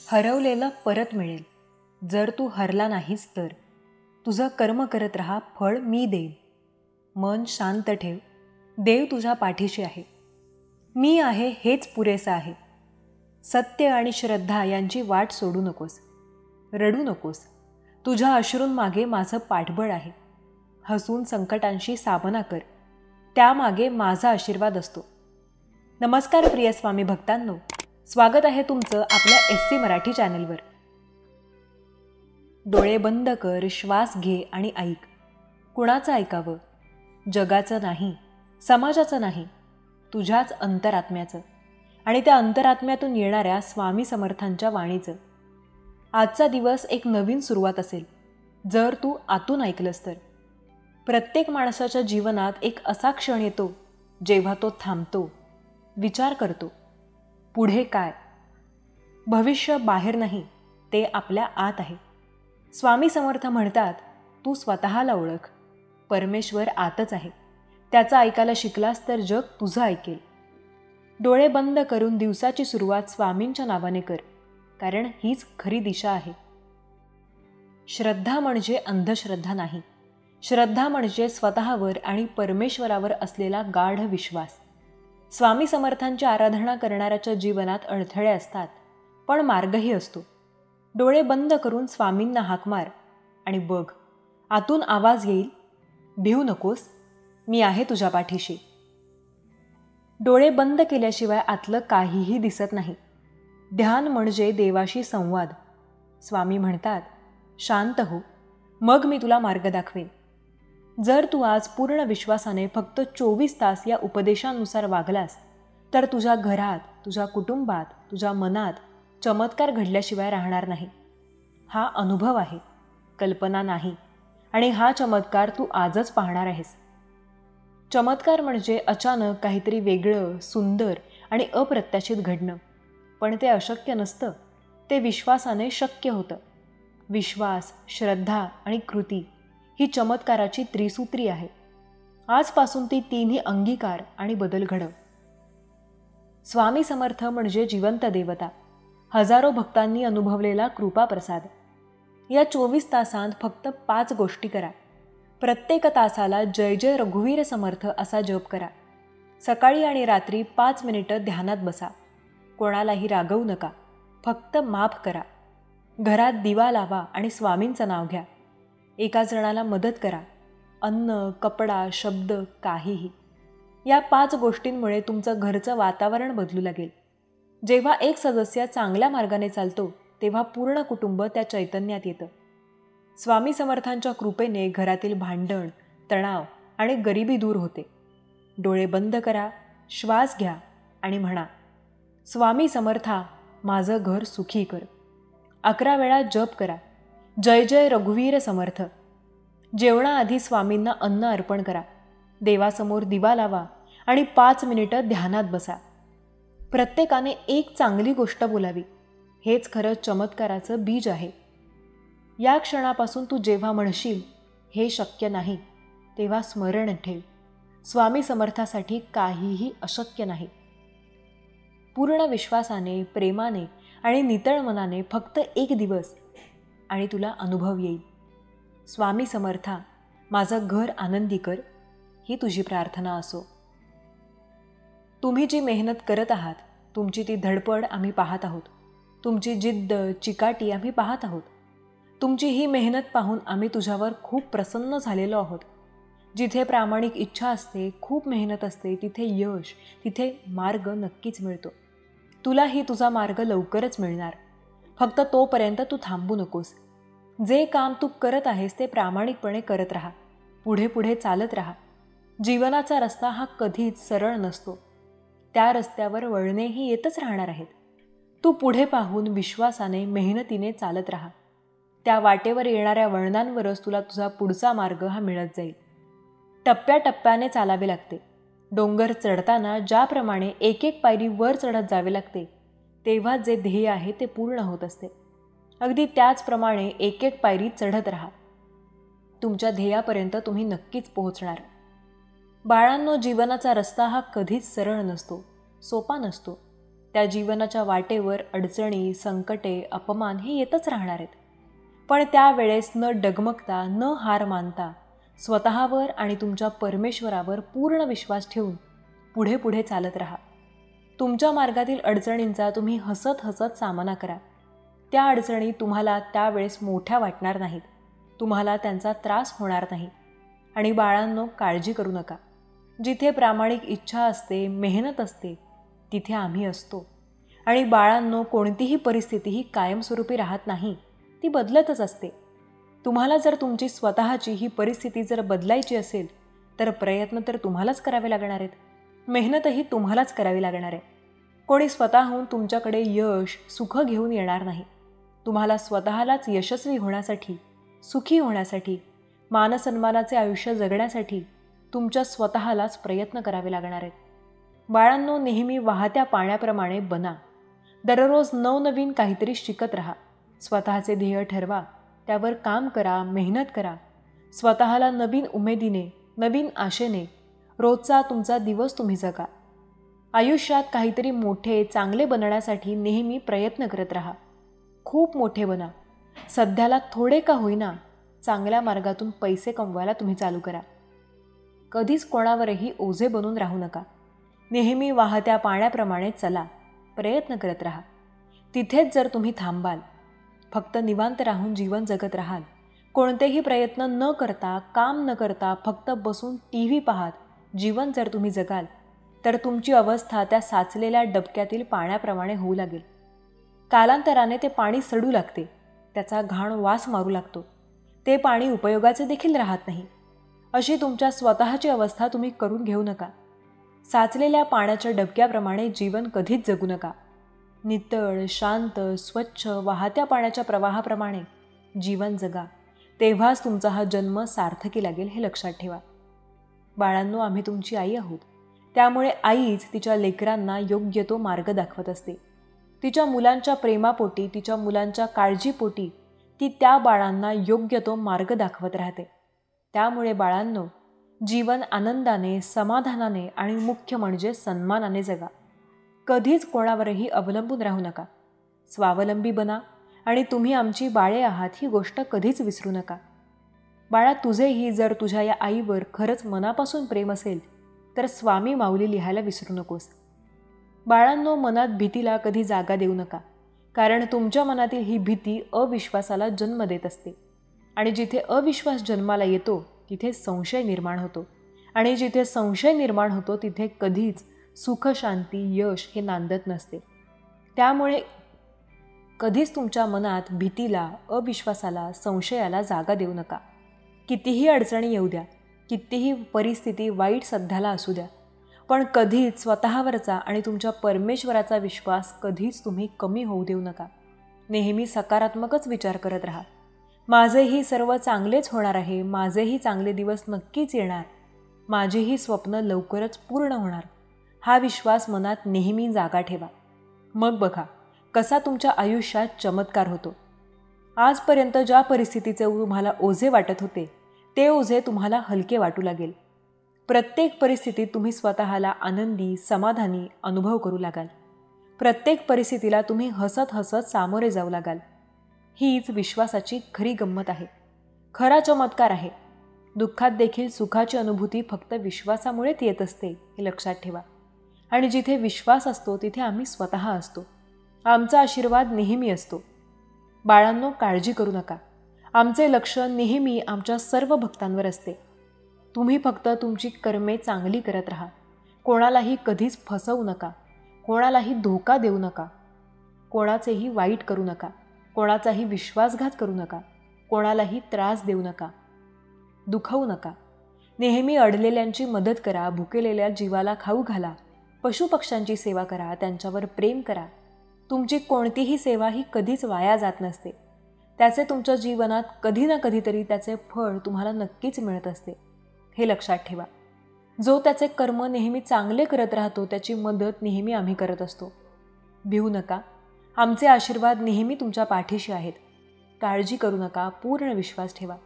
हरवलेलं परत मिळेल. जर तू हरला नाहीस तर तुझं कर्म करत राहा, फळ मी देईन. मन शांत ठेव, देव तुझ्या पाठीशी आहे. मी आहे हेच पुरेसं आहे. सत्य आणि श्रद्धा यांची वाट सोडू नकोस. रडू नकोस. तुझ्या अश्रूंमागे माझं पाठबळ आहे. हसून संकटांशी सामना कर, त्यामागे माझा आशीर्वाद असतो. नमस्कार प्रिय स्वामी भक्तांनो, स्वागत आहे तुमचं आपल्या SC मराठी चॅनलवर. डोळे बंद कर, श्वास घे आणि ऐक. कुणाचं ऐकावं? जगाचं नाही, समाजाचं नाही, तुझ्याच अंतरात्म्याचं आणि त्या अंतरात्म्यातून येणाऱ्या स्वामी समर्थांच्या वाणीचं. आजचा दिवस एक नवीन सुरुवात असेल जर तू आतून ऐकलंस तर. प्रत्येक माणसाच्या जीवनात एक असा क्षण येतो जेव्हा तो थांबतो, विचार करतो, पुढे काय? भविष्य बाहेर नाही, ते आपल्या आत आहे. स्वामी समर्थ म्हणतात, तू स्वतःला ओळख. परमेश्वर आतच आहे. त्याचं ऐकायला शिकलास तर जग तुझं ऐकेल. डोळे बंद करून दिवसाची सुरुवात स्वामींच्या नावाने कर, कारण हीच खरी दिशा आहे. श्रद्धा म्हणजे अंधश्रद्धा नाही. श्रद्धा म्हणजे स्वतःवर आणि परमेश्वरावर असलेला गाढ विश्वास. स्वामी समर्थांची आराधना करणाऱ्याच्या जीवनात अडथळे असतात, पण मार्गही असतो. डोळे बंद करून स्वामींना हाक मार आणि बघ, आतून आवाज येईल, भिवू नकोस, मी आहे तुझ्या पाठीशी. डोळे बंद केल्याशिवाय आतलं काहीही दिसत नाही. ध्यान म्हणजे देवाशी संवाद. स्वामी म्हणतात, शांत हो, मग मी तुला मार्ग दाखवेन. जर तू आज पूर्ण विश्वासाने फक्त 24 तास या उपदेशानुसार वागलास तर तुझ्या घरात, तुझ्या कुटुंबात, तुझ्या मनात चमत्कार घडल्याशिवाय राहणार नाही. हा अनुभव आहे, कल्पना नाही. आणि हा चमत्कार तू आजच पाहणार आहेस. चमत्कार म्हणजे अचानक काहीतरी वेगळं, सुंदर आणि अप्रत्याशित घडणं. पण ते अशक्य नसतं, ते विश्वासाने शक्य होतं. विश्वास, श्रद्धा आणि कृती ही चमत्काराची त्रिसूत्री आहे. आजपासून ती तिन्ही अंगीकार आणि बदल घडव. स्वामी समर्थ म्हणजे जिवंत देवता, हजारो भक्तांनी अनुभवलेला कृपा प्रसाद. या 24 तासांत फक्त 5 गोष्टी करा. प्रत्येक तासाला जय जय रघुवीर समर्थ असा जप करा. सकाळी आणि रात्री 5 मिनिटं ध्यानात बसा. कोणालाही रागवू नका, फक्त माफ करा. घरात दिवा लावा आणि स्वामींचं नाव घ्या. एका जणाला मदत करा. अन्न, कपडा, शब्द, काहीही. या 5 गोष्टींमुळे तुमचं घरचं वातावरण बदलू लागेल. जेव्हा एक सदस्य चांगल्या मार्गाने चालतो तेव्हा पूर्ण कुटुंब त्या चैतन्यात येतं. स्वामी समर्थांच्या कृपेने घरातील भांडण, तणाव आणि गरिबी दूर होते. डोळे बंद करा, श्वास घ्या आणि म्हणा, स्वामी समर्था, माझं घर सुखी कर. 11 वेळा जप करा, जय जय रघुवीर समर्थ. जेवणाआधी स्वामींना अन्न अर्पण करा. देवासमोर दिवा लावा आणि 5 मिनिटं ध्यानात बसा. प्रत्येकाने एक चांगली गोष्ट बोलावी. हेच खरं चमत्काराचं बीज आहे. या क्षणापासून तू जेव्हा म्हणशील हे शक्य नाही, तेव्हा स्मरण ठेव, स्वामी समर्थासाठी काहीही अशक्य नाही. पूर्ण विश्वासाने, प्रेमाने आणि नितळ मनाने फक्त एक दिवस आणि तुला अनुभव येईल. स्वामी समर्था, माझं घर आनंदी कर, ही तुझी प्रार्थना असो. तुम्ही जी मेहनत करत आहात, तुमची ती धडपड आम्ही पाहत आहोत. तुमची जिद्द, चिकाटी आम्ही पाहत आहोत. तुमची ही मेहनत पाहून आम्ही तुझ्यावर खूप प्रसन्न झालेलो आहोत. जिथे प्रामाणिक इच्छा असते, खूप मेहनत असते, तिथे यश, तिथे मार्ग नक्कीच मिळतो. तुलाही तुझा मार्ग लवकरच मिळणार. फक्त तोपर्यंत तू थांबू नकोस. जे काम तू करत आहेस ते प्रामाणिकपणे करत राहा. पुढे पुढे चालत राहा. जीवनाचा रस्ता हा कधीच सरळ नसतो. त्या रस्त्यावर वळणेही येतच राहणार आहेत. तू पुढे पाहून विश्वासाने, मेहनतीने चालत राहा. त्या वाटेवर येणाऱ्या वळणांवरच तुला तुझा पुढचा मार्ग हा मिळत जाईल. टप्प्याटप्प्याने चालावे लागते. डोंगर चढताना ज्याप्रमाणे एक एक पायरी वर चढत जावे लागते, तेव्हा जे ध्येय आहे ते पूर्ण होत असते. अगदी त्याचप्रमाणे एक एक पायरी चढत राहा. तुमच्या ध्येयापर्यंत तुम्ही नक्कीच पोहोचणार. बाळांनो, जीवनाचा रस्ता हा कधीच सरळ नसतो, सोपा नसतो. त्या जीवनाच्या वाटेवर अडचणी, संकटे, अपमान हे येतच राहणार आहेत. पण त्यावेळेस न डगमगता, न हार मानता, स्वतःवर आणि तुमच्या परमेश्वरावर पूर्ण विश्वास ठेवून पुढे पुढे चालत राहा. तुमच्या मार्गातील अडचणींचा तुम्ही हसत हसत सामना करा. त्या अडचणी तुम्हाला त्यावेळेस मोठ्या वाटणार नाहीत, तुम्हाला त्यांचा त्रास होणार नाही. आणि बाळांनो, काळजी करू नका. जिथे प्रामाणिक इच्छा असते, मेहनत असते, तिथे आम्ही असतो. आणि बाळांनो, कोणतीही परिस्थिती ही कायमस्वरूपी राहत नाही, ती बदलतच असते. तुम्हाला जर तुमची स्वतःची ही परिस्थिती जर बदलायची असेल तर प्रयत्न तर तुम्हालाच करावे लागणार आहेत, मेहनतही तुम्हालाच करावी लागणार आहे. कोणी स्वतःहून तुमच्याकडे यश, सुख घेऊन येणार नाही. तुम्हाला स्वतःलाच यशस्वी होण्यासाठी, सुखी होण्यासाठी, मानसन्मानाचे आयुष्य जगण्यासाठी तुमच्या स्वतःलाच प्रयत्न करावे लागणार आहेत. बाळांनो, नेहमी वाहत्या पाण्याप्रमाणे बना. दररोज नवनवीन काहीतरी शिकत राहा. स्वतःचे ध्येय ठरवा, त्यावर काम करा, मेहनत करा. स्वतःला नवीन उमेदीने, नवीन आशेने रोजचा तुमचा दिवस तुम्ही जगा. आयुष्यात काहीतरी मोठे, चांगले बनण्यासाठी नेहमी प्रयत्न करत राहा. खूप मोठे बना. सध्याला थोडे का होईना चांगल्या मार्गातून पैसे कमवायला तुम्ही चालू करा. कधीच कोणावरही ओझे बनून राहू नका. नेहमी वाहत्या पाण्याप्रमाणे चला, प्रयत्न करत राहा. तिथेच जर तुम्ही थांबाल, फक्त निवांत राहून जीवन जगत राहाल, कोणतेही प्रयत्न न करता, काम न करता, फक्त बसून TV पाहत जीवन जर तुम्ही जगाल, तर तुमची अवस्था त्या साचलेल्या डबक्यातील पाण्याप्रमाणे होऊ लागेल. कालांतराने ते पाणी सडू लागते, त्याचा घाण वास मारू लागतो. ते पाणी उपयोगाचे देखील राहत नाही. अशी तुमच्या स्वतःची अवस्था तुम्ही करून घेऊ नका. साचलेल्या पाण्याच्या डबक्याप्रमाणे जीवन कधीच जगू नका. नितळ, शांत, स्वच्छ, वाहत्या पाण्याच्या प्रवाहाप्रमाणे जीवन जगा. तेव्हाच तुमचा हा जन्म सार्थकी लागेल, हे लक्षात ठेवा. बाळांनो, आम्ही तुमची आई आहोत. त्यामुळे आईच तिच्या लेकरांना योग्य तो मार्ग दाखवत असते. तिच्या मुलांच्या प्रेमापोटी, तिच्या मुलांच्या काळजीपोटी ती त्या बाळांना योग्य तो मार्ग दाखवत राहते. त्यामुळे बाळांनो, जीवन आनंदाने, समाधानाने आणि मुख्य म्हणजे सन्मानाने जगा. कधीच कोणावरही अवलंबून राहू नका. स्वावलंबी बना आणि तुम्ही आमची बाळे आहात ही गोष्ट कधीच विसरू नका. बाळा, तुझेही जर तुझ्या या आईवर खरंच मनापासून प्रेम असेल तर स्वामी माऊली लिहायला विसरू नकोस. बाळांनो, मनात भीतीला कधी जागा देऊ नका, कारण तुमच्या मनातील ही भीती अविश्वासाला जन्म देत असते. आणि जिथे अविश्वास जन्माला येतो तिथे संशय निर्माण होतो, आणि जिथे संशय निर्माण होतो तिथे कधीच सुख, शांती, यश हे नांदत नसते. त्यामुळे कधीच तुमच्या मनात भीतीला, अविश्वासाला, संशयाला जागा देऊ नका. कितीही अडचणी येऊ द्या, कितीही परिस्थिती वाईट सध्याला असू द्या, पण कधीच स्वतःवरचा आणि तुमच्या परमेश्वराचा विश्वास कधीच तुम्ही कमी होऊ देऊ नका. नेहमी सकारात्मकच विचार करत राहा. माझेही सर्व चांगलेच होणार आहे, माझेही चांगले दिवस नक्कीच येणार, माझीही स्वप्न लवकरच पूर्ण होणार, हा विश्वास मनात नेहमी जागा ठेवा. मग बघा कसा तुमच्या आयुष्यात चमत्कार होतो. आजपर्यंत ज्या परिस्थितीचे तुम्हाला ओझे वाटत होते, ते ओझे तुम्हाला हलके वाटू लागेल. प्रत्येक परिस्थितीत तुम्ही स्वतःला आनंदी, समाधानी अनुभव करू लागाल. प्रत्येक परिस्थितीला तुम्ही हसत हसत सामोरे जाऊ लागाल. हीच विश्वासाची खरी गंमत आहे, खरा चमत्कार आहे. दुःखात देखील सुखाची अनुभूती फक्त विश्वासामुळेच येत असते, हे लक्षात ठेवा. आणि जिथे विश्वास असतो तिथे आम्ही स्वतः असतो. आमचा आशीर्वाद नेहमी असतो. बाळांनो, काळजी करू नका. आमचे लक्ष नेहमी आमच्या सर्व भक्तांवर असते. तुम्ही फक्त तुमची कर्मे चांगली करत राहा. कोणालाही कधीच फसवू नका, कोणालाही धोका देऊ नका, कोणाचेही वाईट करू नका, कोणाचाही विश्वासघात करू नका, कोणालाही त्रास देऊ नका, दुखवू नका. नेहमी अडलेल्यांची मदत करा, भुकेलेल्या जीवाला खाऊ घाला, पशुपक्ष्यांची सेवा करा, त्यांच्यावर प्रेम करा. तुमची कोणतीही सेवा ही कधीच वाया जात नसते. त्याचे तुमच्या जीवनात कधी ना कधीतरी त्याचे फळ तुम्हाला नक्कीच मिळत असते, हे लक्षात ठेवा. जो त्याचे कर्म नेहमी चांगले करत राहतो त्याची मदत नेहमी आम्ही करत असतो. भिवू नका. आमचे आशीर्वाद नेहमी तुमच्या पाठीशी आहेत. काळजी करू नका, पूर्ण विश्वास ठेवा.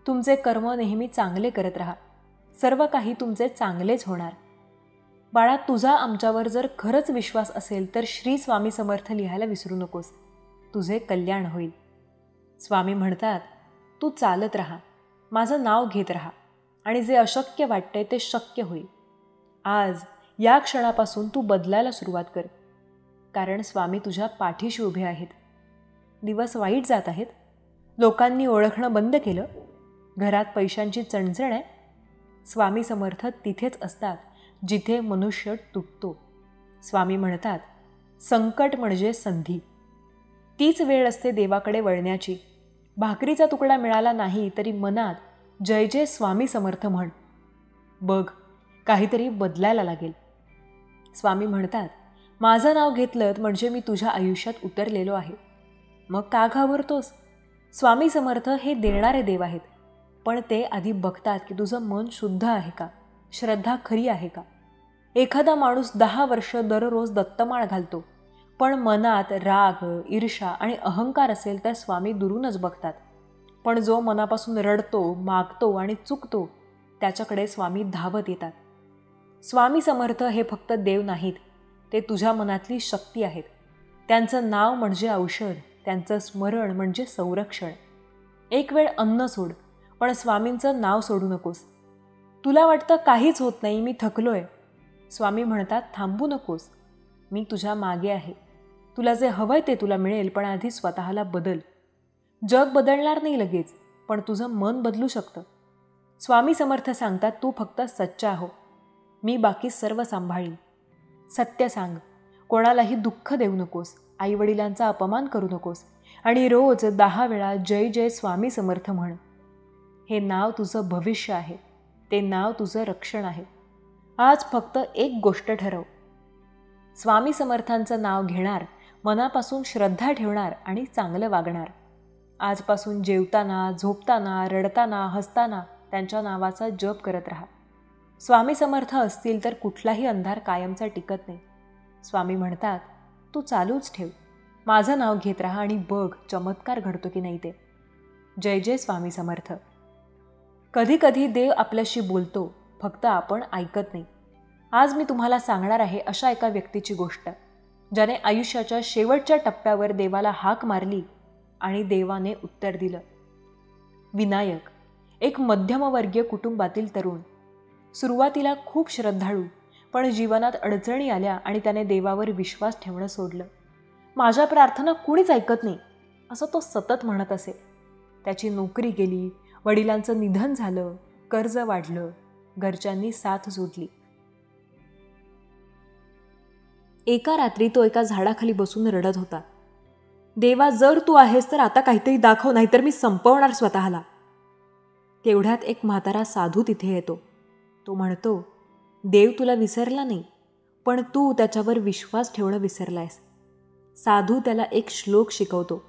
तुमचे कर्म नेहमी चांगले करत राहा. सर्व काही तुमचे चांगलेच होणार. बाळा, तुझा आमच्यावर जर खरंच विश्वास असेल तर श्री स्वामी समर्थ लिहायला विसरू नकोस. तुझे कल्याण होईल. स्वामी म्हणतात, तू चालत राहा, माझं नाव घेत राहा आणि जे अशक्य वाटतंय ते शक्य होईल. आज या क्षणापासून तू बदलायला सुरुवात कर, कारण स्वामी तुझ्या पाठीशी उभे आहेत. दिवस वाईट जात आहेत, लोकांनी ओळखणं बंद केलं, घरात पैशांची चणचण आहे. स्वामी समर्थ तिथेच असतात जिथे मनुष्य तुटतो. स्वामी म्हणतात, संकट म्हणजे संधी. तीच वेळ असते देवाकडे वळण्याची. भाकरीचा तुकडा मिळाला नाही तरी मनात जय जय स्वामी समर्थ म्हण. बघ, काहीतरी बदलायला लागेल. स्वामी म्हणतात, माझं नाव घेतलं म्हणजे मी तुझ्या आयुष्यात उतरलेलो आहे. मग का घाबरतोस? स्वामी समर्थ हे देणारे देव आहेत, पण ते आधी बघतात की तुझं मन शुद्ध आहे का, श्रद्धा खरी आहे का. एखादा माणूस 10 वर्ष दररोज दत्तमाळ घालतो, पण मनात राग, ईर्ष्या आणि अहंकार असेल तर स्वामी दुरूनच बघतात. पण जो मनापासून रडतो, मागतो आणि चुकतो, त्याच्याकडे स्वामी धावत येतात. स्वामी समर्थ हे फक्त देव नाहीत, ते तुझ्या मनातली शक्ती आहेत. त्यांचं नाव म्हणजे औषध, त्यांचं स्मरण म्हणजे संरक्षण. एक वेळ अन्न सोड, पण स्वामींचं नाव सोडू नकोस. तुला वाटतं काहीच होत नाही, मी थकलोय. स्वामी म्हणतात, थांबू नकोस, मी तुझ्या मागे आहे. तुला जे हवंय ते तुला मिळेल, पण आधी स्वतःला बदल. जग बदलणार नाही लगेच, पण तुझं मन बदलू शकतं. स्वामी समर्थ सांगतात, तू फक्त सच्चा हो, मी बाकी सर्व सांभाळीन. सत्य सांग, कोणालाही दुःख देऊ नकोस, आईवडिलांचा अपमान करू नकोस आणि रोज 10 वेळा जय जय स्वामी समर्थ म्हण. हे नाव तुझं भविष्य आहे, ते नाव तुझं रक्षण आहे. आज फक्त एक गोष्ट ठरव, स्वामी समर्थांचं नाव घेणार, मनापासून श्रद्धा ठेवणार आणि चांगलं वागणार. आजपासून जेवताना, झोपताना, रडताना, हसताना त्यांच्या नावाचा जप करत राहा. स्वामी समर्थ असतील तर कुठलाही अंधार कायमचा टिकत नाही. स्वामी म्हणतात, तू चालूच ठेव, माझं नाव घेत राहा आणि बघ चमत्कार घडतो की नाही ते. जय जय स्वामी समर्थ. कधी कधी देव आपल्याशी बोलतो, फक्त आपण ऐकत नाही. आज मी तुम्हाला सांगणार आहे अशा एका व्यक्तीची गोष्ट, ज्याने आयुष्याच्या शेवटच्या टप्प्यावर देवाला हाक मारली आणि देवाने उत्तर दिलं. विनायक, एक मध्यमवर्गीय कुटुंबातील तरुण. सुरुवातीला खूप श्रद्धाळू, पण जीवनात अडचणी आल्या आणि त्याने देवावर विश्वास ठेवणं सोडलं. माझ्या प्रार्थना कुणीच ऐकत नाही, असं तो सतत म्हणत असे. त्याची नोकरी गेली, वडिलांचं निधन झालं, कर्ज वाढलं, घरच्यांनी साथ सोडली. एका रात्री तो एका झाडाखाली बसून रडत होता. देवा, जर तू आहेस तर आता काहीतरी दाखव, नाहीतर मी संपवणार स्वतःला. तेवढ्यात एक म्हातारा साधू तिथे येतो. तो म्हणतो, देव तुला विसरला नाही, पण तू त्याच्यावर विश्वास ठेवणं विसरलायस. साधू त्याला एक श्लोक शिकवतो.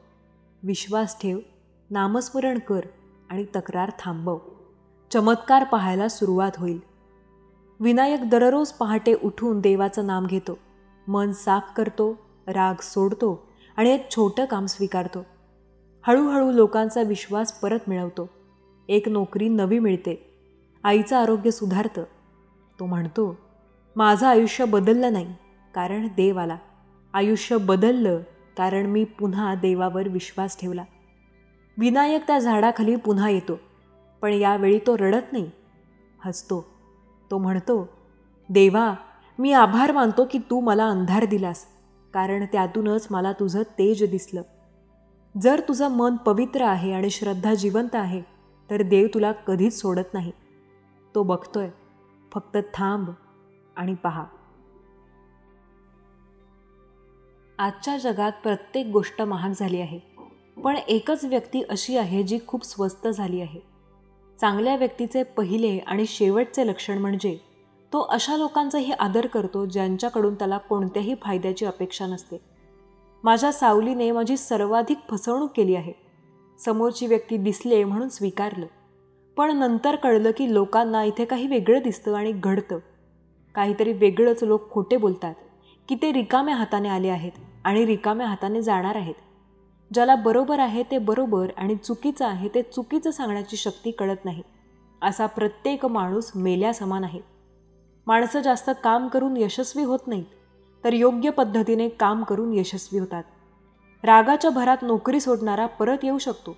विश्वास ठेव, नामस्मरण कर आणि तक्रार थांबव. चमत्कार पाहायला सुरुवात होईल. विनायक दररोज पहाटे उठून देवाचं नाम घेतो, मन साफ करतो, राग सोडतो आणि एक छोटं काम स्वीकारतो. हळूहळू लोकांचा विश्वास परत मिळवतो. एक नोकरी नवी मिळते, आईचं आरोग्य सुधारतं. तो म्हणतो, माझं आयुष्य बदललं नाही कारण देव आला, आयुष्य बदललं कारण मी पुन्हा देवावर विश्वास ठेवला. विनायक त्या झाडाखाली पुन्हा येतो, पण यावेळी तो रडत नाही, हसतो. तो म्हणतो, देवा, मी आभार मानतो की तू मला अंधार दिलास, कारण त्यातूनच मला तुझं तेज दिसलं. जर तुझं मन पवित्र आहे आणि श्रद्धा जिवंत आहे तर देव तुला कधीच सोडत नाही. तो बघतोय, फक्त थांब आणि पहा. आजच्या जगात प्रत्येक गोष्ट महाग झाली आहे, पण एकच व्यक्ती अशी आहे जी खूप स्वस्त झाली आहे. चांगल्या व्यक्तीचे पहिले आणि शेवटचे लक्षण म्हणजे तो अशा लोकांचाही आदर करतो ज्यांच्याकडून त्याला कोणत्याही फायद्याची अपेक्षा नसते. माझ्या सावलीने माझी सर्वाधिक फसवणूक केली आहे. समोरची व्यक्ती दिसले म्हणून स्वीकारलं, पण नंतर कळलं की लोकांना इथे काही वेगळं दिसतं आणि घडतं. काहीतरी वेगळंच लोक खोटे बोलतात की ते रिकाम्या हाताने आले आहेत आणि रिकाम्या हाताने जाणार आहेत. ज्याला बरोबर आहे ते बरोबर आणि चुकीचं आहे ते चुकीचं सांगण्याची शक्ती कळत नाही. असा प्रत्येक माणूस मेल्या समान आहे. माणसं जास्त काम करून यशस्वी होत नाहीत, तर योग्य पद्धतीने काम करून यशस्वी होतात. रागाच्या भरात नोकरी सोडणारा परत येऊ शकतो,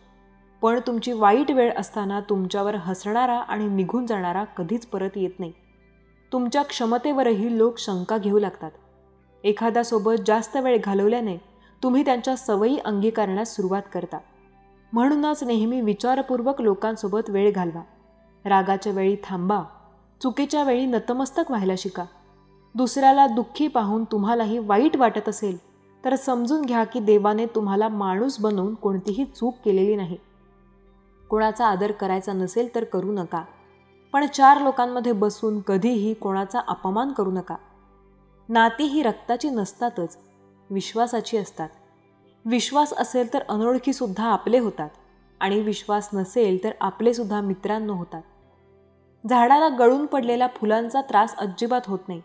पण तुमची वाईट वेळ असताना तुमच्यावर हसणारा आणि निघून जाणारा कधीच परत येत नाही. तुमच्या क्षमतेवरही लोक शंका घेऊ लागतात. एखाद्यासोबत जास्त वेळ घालवल्याने तुम्ही त्यांच्या सवयी अंगीकारण्यास सुरुवात करता. म्हणूनच नेहमी विचारपूर्वक लोकांसोबत वेळ घालवा. रागाच्या वेळी थांबा. चुकीच्या वेळी नतमस्तक व्हायला शिका. दुसऱ्याला दुःखी पाहून तुम्हालाही वाईट वाटत असेल तर समजून घ्या की देवाने तुम्हाला माणूस बनवून कोणतीही चूक केलेली नाही. कोणाचा आदर करायचा नसेल तर करू नका, पण 4 लोकांमध्ये बसून कधीही कोणाचा अपमान करू नका. नाती ही रक्ताची नसतातच, विश्वासाची असतात. विश्वास असेल तर अनोळखीसुद्धा आपले होतात आणि विश्वास नसेल तर आपलेसुद्धा मित्रांनो होतात. झाडाला गळून पडलेल्या फुलांचा त्रास अजिबात होत नाही.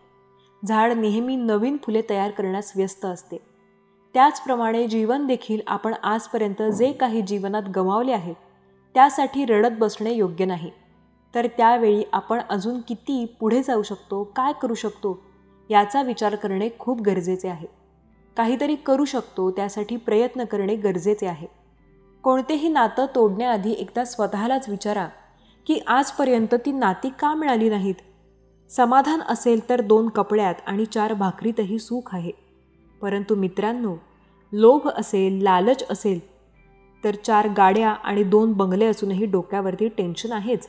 झाड नेहमी नवीन फुले तयार करण्यास व्यस्त असते. त्याचप्रमाणे जीवन देखील आपण आजपर्यंत जे काही जीवनात गमावले आहे त्यासाठी रडत बसणे योग्य नाही. तर त्यावेळी आपण अजून किती पुढे जाऊ शकतो, काय करू शकतो याचा विचार करणे खूप गरजेचे आहे. काहीतरी करू शकतो त्यासाठी प्रयत्न करणे गरजेचे आहे. कोणतेही नातं तोडण्याआधी एकदा स्वतःलाच विचारा की आजपर्यंत ती नाती का मिळाली नाहीत. समाधान असेल तर 2 कपड्यात आणि 4 भाकरीतही सुख आहे. परंतु मित्रांनो, लोभ असेल, लालच असेल तर 4 गाड्या आणि 2 बंगले असूनही डोक्यावरती टेन्शन आहेच.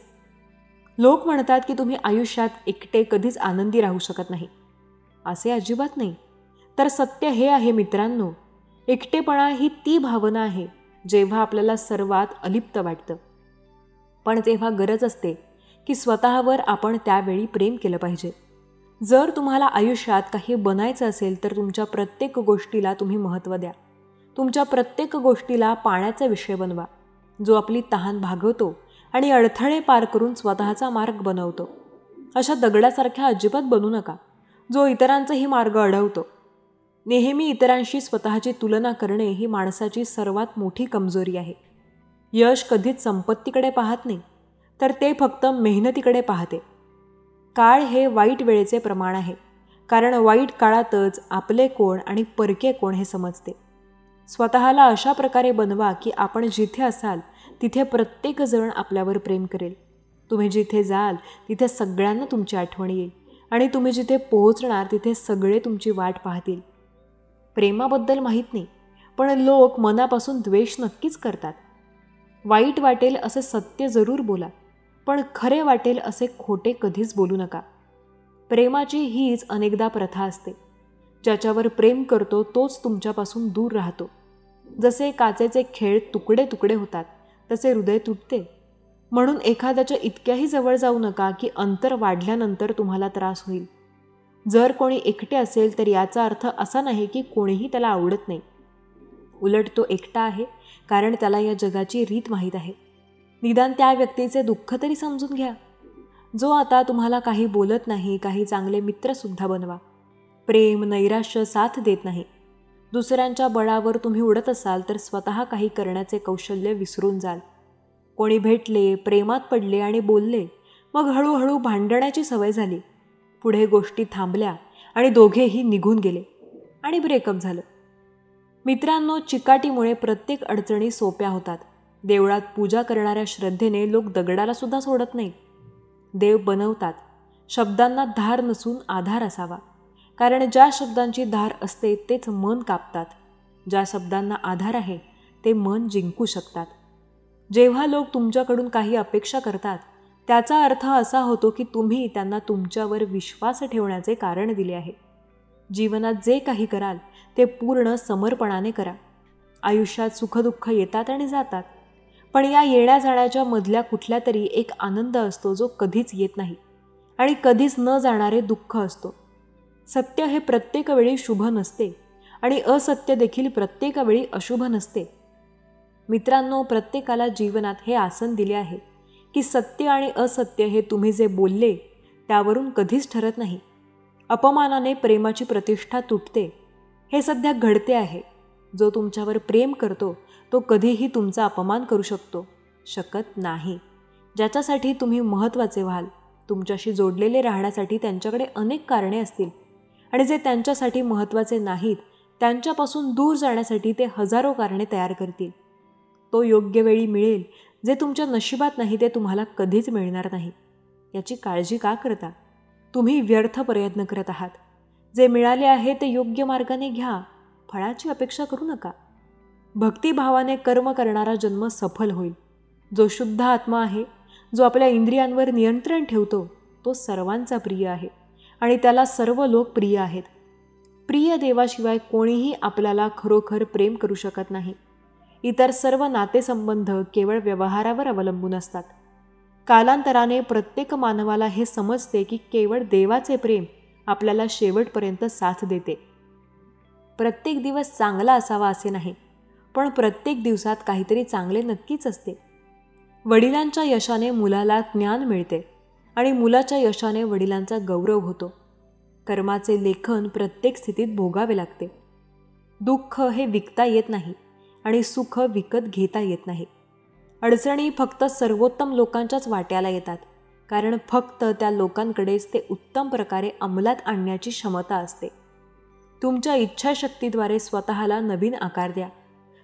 लोक म्हणतात की तुम्ही आयुष्यात एकटे कधीच आनंदी राहू शकत नाही. असे अजिबात नाही. तर सत्य हे आहे मित्रांनो, एकटेपणा ही ती भावना आहे जेव्हा आपल्याला सर्वात अलिप्त वाटतं. पण तेव्हा गरज असते की स्वतःवर आपण त्यावेळी प्रेम केलं पाहिजे. जर तुम्हाला आयुष्यात काही बनायचं असेल तर तुमच्या प्रत्येक गोष्टीला तुम्ही महत्त्व द्या. तुमच्या प्रत्येक गोष्टीला पाण्याचा विषय बनवा, जो आपली तहान भागवतो आणि अडथळे पार करून स्वतःचा मार्ग बनवतो. अशा दगडासारख्या अजिबात बनू नका, जो इतरांचाही मार्ग अडवतो. नेहमी इतरांशी स्वतःची तुलना करणे ही माणसाची सर्वात मोठी कमजोरी आहे. यश कधीच संपत्तीकडे पाहत नाही, तर ते फक्त मेहनतीकडे पाहते. काळ हे वाईट वेळेचे प्रमाण आहे, कारण वाईट काळातच आपले कोण आणि परके कोण हे समजते. स्वतःला अशा प्रकारे बनवा की आपण जिथे असाल तिथे प्रत्येकजण आपल्यावर प्रेम करेल. तुम्ही जिथे जाल तिथे सगळ्यांना तुमची आठवण येईल आणि तुम्ही जिथे पोहोचणार तिथे सगळे तुमची वाट पाहतील. प्रेमाबद्दल माहीत नाही, पण लोक मनापासून द्वेष नक्कीच करतात. वाईट वाटेल असे सत्य जरूर बोला, पण खरे वाटेल असे खोटे कधीच बोलू नका. प्रेमाची हीच अनेकदा प्रथा असते. ज्याच्यावर प्रेम करतो तोच तुमच्यापासून दूर राहतो. जसे काचेचे खेळ तुकडे तुकडे होतात तसे हृदय तुटते. म्हणून एखाद्याच्या इतक्याही जवळ जाऊ नका की अंतर वाढल्यानंतर तुम्हाला त्रास होईल. जर कोणी एकटे असेल तर याचा अर्थ असा नाही की कोणीही त्याला आवडत नाही. उलट तो एकटा आहे कारण त्याला या जगाची रीत माहीत आहे. निदान त्या व्यक्तीचे दुःख तरी समजून घ्या. जो आता तुम्हाला काही बोलत नाही, काही चांगले मित्रसुद्धा बनवा. प्रेम नैराश्य साथ देत नाही. दुसऱ्यांच्या बळावर तुम्ही उडत असाल तर स्वतः काही करण्याचे कौशल्य विसरून जाल. कोणी भेटले, प्रेमात पडले आणि बोलले, मग हळूहळू भांडण्याची सवय झाली. पुढे गोष्टी थांबल्या आणि दोघेही निघून गेले आणि ब्रेकअप झालं. मित्रांनो, चिकाटीमुळे प्रत्येक अडचणी सोप्या होतात. देवळात पूजा करणाऱ्या श्रद्धेने लोक दगडाला सुद्धा सोडत नाहीत. देव बनवतात. शब्दांना धार नसून आधार असावा, कारण ज्या शब्दांची धार असते तेच मन कापतात. ज्या शब्दांना आधार आहे ते मन जिंकू शकतात. जेव्हा लोक तुमच्याकडून काही अपेक्षा करतात त्याचा अर्थ असा होतो की तुम्ही त्यांना तुमच्यावर विश्वास ठेवण्याचे कारण दिले आहे. जीवनात जे काही कराल ते पूर्ण समर्पणाने करा. आयुष्यात सुखदुःख येतात आणि जातात, पण या येण्या जाण्याच्या मधल्या कुठल्या तरी एक आनंद असतो जो कधीच येत नाही आणि कधीच न जाणारे दुःख असतो. सत्य हे प्रत्येक वेळी शुभ नसते आणि असत्य देखील प्रत्येक वेळी अशुभ नसते. मित्रांनो, प्रत्येकाला जीवनात हे आसन दिले आहे की सत्य आणि असत्य हे तुम्ही जे बोलले त्यावरून कधीच ठरत नाही. अपमानाने प्रेमाची प्रतिष्ठा तुटते. हे सध्या घडते आहे. जो तुमच्यावर प्रेम करतो तो कधीही तुमचा अपमान करू शकत नाही. ज्याच्यासाठी तुम्ही महत्त्वाचे व्हाल तुमच्याशी जोडलेले राहण्यासाठी त्यांच्याकडे अनेक कारणे असतील आणि जे त्यांच्यासाठी महत्त्वाचे नाहीत त्यांच्यापासून दूर जाण्यासाठी ते हजारो कारणे तयार करतील. तो योग्य वेळी मिळेल. जे तुमच्या नशिबात नाही ते तुम्हाला कधीच मिळणार नाही. याची काळजी का करता? तुम्ही व्यर्थ प्रयत्न करत आहात. जे मिळाले आहे ते योग्य मार्गाने घ्या. फळाची अपेक्षा करू नका. भक्तिभावाने कर्म करणारा जन्म सफल होईल. जो शुद्ध आत्मा आहे, जो आपल्या इंद्रियांवर नियंत्रण ठेवतो, तो सर्वांचा प्रिय आहे आणि त्याला सर्व लोक प्रिय आहेत. प्रिय देवाशिवाय कोणीही आपल्याला खरोखर प्रेम करू शकत नाही. इतर सर्व नातेसंबंध केवळ व्यवहारावर अवलंबून असतात. कालांतराने प्रत्येक मानवाला हे समजते की केवळ देवाचे प्रेम आपल्याला शेवटपर्यंत साथ देते. प्रत्येक दिवस चांगला असावा असे नाही, पण प्रत्येक दिवसात काहीतरी चांगले नक्कीच असते. वडिलांच्या यशाने मुलाला ज्ञान मिळते आणि मुलाच्या यशाने वडिलांचा गौरव होतो. कर्माचे लेखन प्रत्येक स्थितीत भोगावे लागते. दुःख हे विकता येत नाही आणि सुख विकत घेता येत नाही. अडचणी फक्त सर्वोत्तम लोकांच्याच वाट्याला येतात, कारण फक्त त्या लोकांकडेच ते उत्तम प्रकारे अंमलात आणण्याची क्षमता असते. तुमच्या इच्छाशक्तीद्वारे स्वतःला नवीन आकार द्या.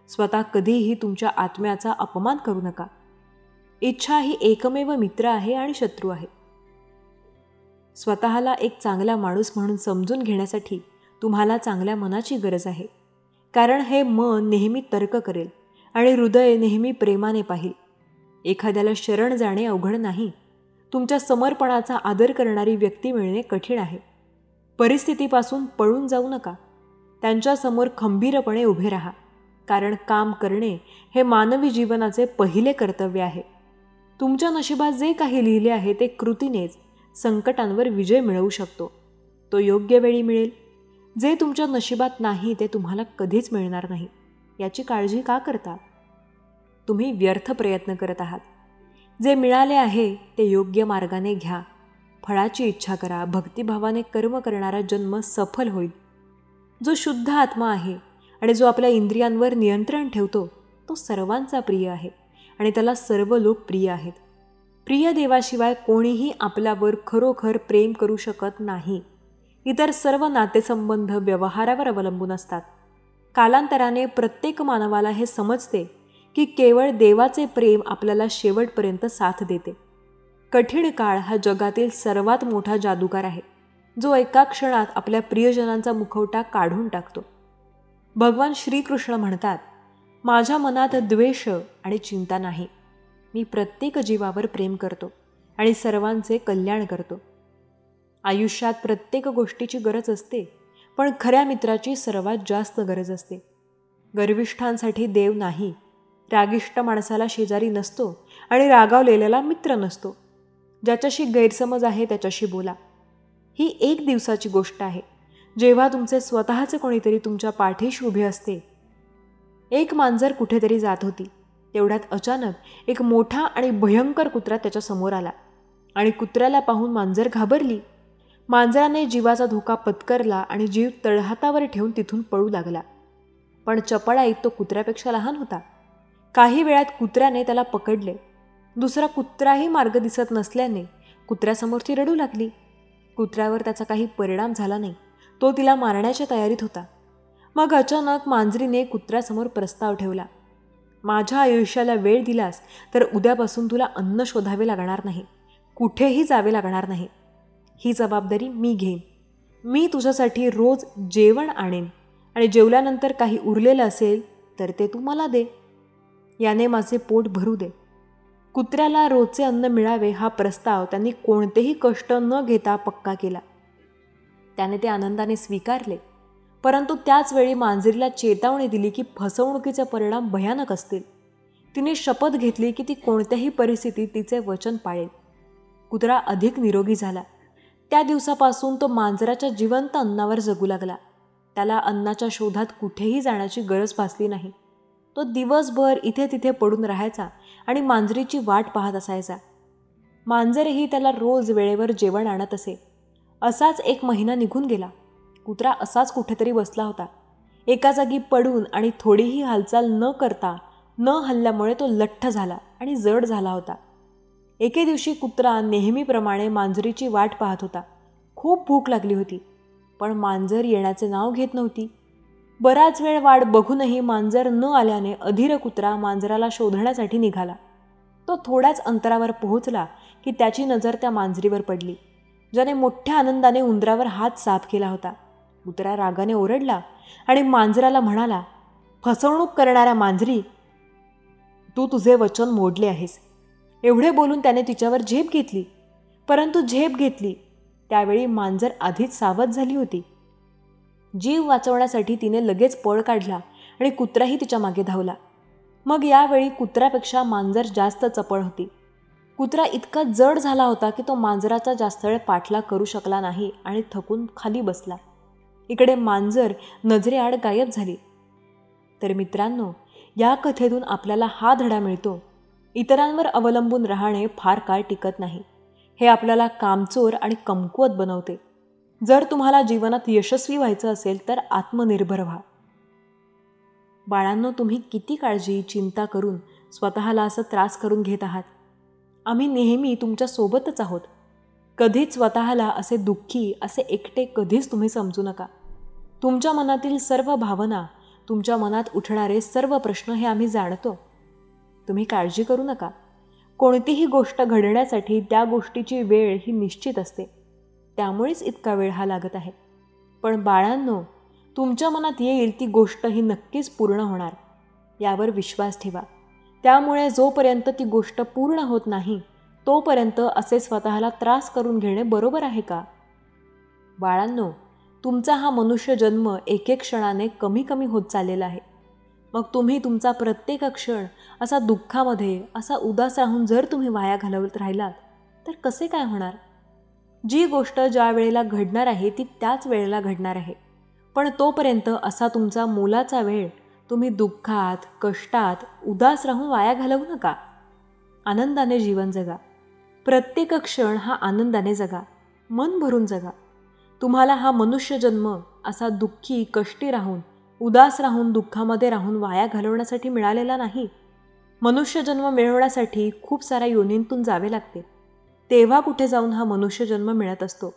स्वतः कधीही तुमच्या आत्म्याचा अपमान करू नका. इच्छा ही एकमेव मित्र आहे आणि शत्रू आहे. स्वतःला एक चांगला माणूस म्हणून समजून घेण्यासाठी तुम्हाला चांगल्या मनाची गरज आहे, कारण हे मन नेहमी तर्क करेल आणि हृदय नेहमी प्रेमाने पाहिल. एखाद्याला शरण जाणे अवघड नाही. तुमच्या समर्पणाचा आदर करणारी व्यक्ती मिळणे कठीण आहे. परिस्थितीपासून पळून जाऊ नका. त्यांच्यासमोर खंबीरपणे उभे राहा, कारण काम करणे हे मानवी जीवनाचे पहिले कर्तव्य आहे. तुमच्या नशिबात जे काही लिहिले आहे ते कृतीनेच संकटांवर विजय मिळवू शकतो. तो योग्य वेळी मिळेल. जे तुमच्या नशिबात नाही ते तुम्हाला कधीच मिळणार नाही. याची काळजी का करता? तुम्ही व्यर्थ प्रयत्न करत आहात. जे मिळाले आहे ते योग्य मार्गाने घ्या. फळाची इच्छा करा. भक्तिभावाने कर्म करणारा जन्म सफल होईल. जो शुद्ध आत्मा आहे आणि जो आपल्या इंद्रियांवर नियंत्रण ठेवतो, तो सर्वांचा प्रिय आहे आणि त्याला सर्व लोक प्रिय आहेत. प्रिय देवाशिवाय कोणीही आपल्यावर खरोखर प्रेम करू शकत नाही. इतर सर्व नातेसंबंध व्यवहारावर अवलंबून असतात. कालांतराने प्रत्येक मानवाला हे समजते की केवळ देवाचे प्रेम आपल्याला शेवटपर्यंत साथ देते. कठीण काळ हा जगातील सर्वात मोठा जादूगार आहे, जो एका क्षणात आपल्या प्रियजनांचा मुखवटा काढून टाकतो. भगवान श्रीकृष्ण म्हणतात, माझ्या मनात द्वेष आणि चिंता नाही. मी प्रत्येक जीवावर प्रेम करतो आणि सर्वांचे कल्याण करतो. आयुष्यात प्रत्येक गोष्टीची गरज असते, पण खऱ्या मित्राची सर्वात जास्त गरज असते. गर्विष्ठांसाठी देव नाही. रागिष्ट माणसाला शेजारी नसतो आणि रागावलेल्याला मित्र नसतो. ज्याच्याशी गैरसमज आहे त्याच्याशी बोला. ही एक दिवसाची गोष्ट आहे, जेव्हा तुमचे स्वतःचे कोणीतरी तुमच्या पाठीशी उभे असते. एक मांजर कुठेतरी जात होती. तेवढ्यात अचानक एक मोठा आणि भयंकर कुत्रा त्याच्या समोर आला आणि कुत्र्याला पाहून मांजर घाबरली. मांजराने जीवाचा धोका पत्करला आणि जीव तळहातावर ठेवून तिथून पळू लागला. पण चपळाईत तो कुत्र्यापेक्षा लहान होता. काही वेळात कुत्र्याने त्याला पकडले. दुसरा कुत्राही मार्ग दिसत नसल्याने कुत्र्यासमोर ती रडू लागली. कुत्र्यावर त्याचा काही परिणाम झाला नाही. तो तिला मारण्याच्या तयारीत होता. मग अचानक मांजरीने कुत्र्यासमोर प्रस्ताव ठेवला, माझ्या आयुष्याला वेळ दिलास तर उद्यापासून तुला अन्न शोधावे लागणार नाही, कुठेही जावे लागणार नाही. ही जबाबदारी मी घेईन. मी तुझ्यासाठी रोज जेवण आणेन आणि जेवल्यानंतर काही उरलेलं असेल तर ते तू मला दे. याने माझे पोट भरू दे. कुत्र्याला रोजचे अन्न मिळावे हा प्रस्ताव त्यांनी कोणतेही कष्ट न घेता पक्का केला. त्याने ते आनंदाने स्वीकारले. परंतु त्याच वेळी मांजरीला चेतावणी दिली की फसवणुकीचे परिणाम भयानक असतील. तिने शपथ घेतली की ती कोणत्याही परिस्थितीत तिचे वचन पाळेल. कुत्रा अधिक निरोगी झाला. त्या दिवसापासून तो मांजराच्या जिवंत अन्नावर जगू लागला. त्याला अन्नाच्या शोधात कुठेही जाण्याची गरज भासली नाही. तो दिवसभर इथे तिथे पडून राहायचा आणि मांजरीची वाट पाहत असायचा. मांजरही त्याला रोज वेळेवर जेवण आणत असे. असाच एक महिना निघून गेला. कुत्रा असाच कुठेतरी बसला होता. एका जागी पडून आणि थोडीही हालचाल न करता न हलल्यामुळे तो लठ्ठ झाला आणि जड झाला होता. एके दिवशी कुत्रा नेहमीप्रमाणे मांजरीची वाट पाहत होता. खूप भूक लागली होती, पण मांजर येण्याचे नाव घेत नव्हती. बराच वेळ वाट बघूनही मांजर न आल्याने अधीर कुत्रा मांजराला शोधण्यासाठी निघाला. तो थोड्याच अंतरावर पोहोचला की त्याची नजर त्या मांजरीवर पडली, ज्याने मोठ्या आनंदाने उंदरावर हात साफ केला होता. कुत्रा रागाने ओरडला आणि मांजराला म्हणाला, फसवणूक करणाऱ्या मांजरी, तू तुझे वचन मोडले आहेस. एवढे बोलून त्याने तिच्यावर झेप घेतली. परंतु झेप घेतली त्यावेळी मांजर आधीच सावध झाली होती. जीव वाचवण्यासाठी तिने लगेच पळ काढला आणि कुत्राही तिच्या मागे धावला. मग यावेळी कुत्र्यापेक्षा मांजर जास्त चपळ होती. कुत्रा इतका जड झाला होता की तो मांजराचा जास्त वेळ पाठलाग करू शकला नाही आणि थकून खाली बसला. इकडे मांजर नजरेआड गायब झाली. तर मित्रांनो, या कथेतून आपल्याला हा धडा मिळतो, इतरांवर अवलंबून राहणे फार काळ टिकत नाही. हे आपल्याला कामचोर आणि कमकुवत बनवते. जर तुम्हाला जीवनात यशस्वी व्हायचं असेल तर आत्मनिर्भर व्हा. बाळांनो, तुम्ही किती काळजी चिंता करून स्वतःला असं त्रास करून घेत आहात. आम्ही नेहमी तुमच्या सोबतच आहोत. कधीच स्वतःला असे दुःखी, असे एकटे कधीच तुम्ही समजू नका. तुमच्या मनातील सर्व भावना, तुमच्या मनात उठणारे सर्व प्रश्न हे आम्ही जाणतो. तुम्ही काळजी करू नका. कोणतीही गोष्ट घडण्यासाठी त्या गोष्टीची वेळ ही निश्चित असते. त्यामुळेच इतका वेळ हा लागत आहे. पण बाळांनो, तुमच्या मनात येईल ती गोष्ट ही नक्कीच पूर्ण होणार, यावर विश्वास ठेवा. त्यामुळे जोपर्यंत ती गोष्ट पूर्ण होत नाही तोपर्यंत असे स्वतःला त्रास करून घेणे बरोबर आहे का? बाळांनो, तुमचा हा मनुष्य जन्म एक एक क्षणाने कमी कमी होत चाललेला आहे. मग तुम्ही तुमचा प्रत्येक क्षण असा दुःखामध्ये, असा उदास राहून जर तुम्ही वाया घालवत राहिलात तर कसे काय होणार? जी गोष्ट ज्या वेळेला घडणार आहे ती त्याच वेळेला घडणार आहे. पण तोपर्यंत असा तुमचा मोलाचा वेळ तुम्ही दुःखात, कष्टात, उदास राहून वाया घालवू नका. आनंदाने जीवन जगा. प्रत्येक क्षण हा आनंदाने जगा, मन भरून जगा. तुम्हाला हा मनुष्य जन्म असा दुःखी, कष्टी राहून, उदास राहून, दुःखामध्ये राहून वाया घालवण्यासाठी मिळालेला नाही. मनुष्य जन्म मिळवण्यासाठी खूप साऱ्या योनींतून जावे लागते. तेव्हा कुठे जाऊन हा मनुष्य जन्म मिळत असतो.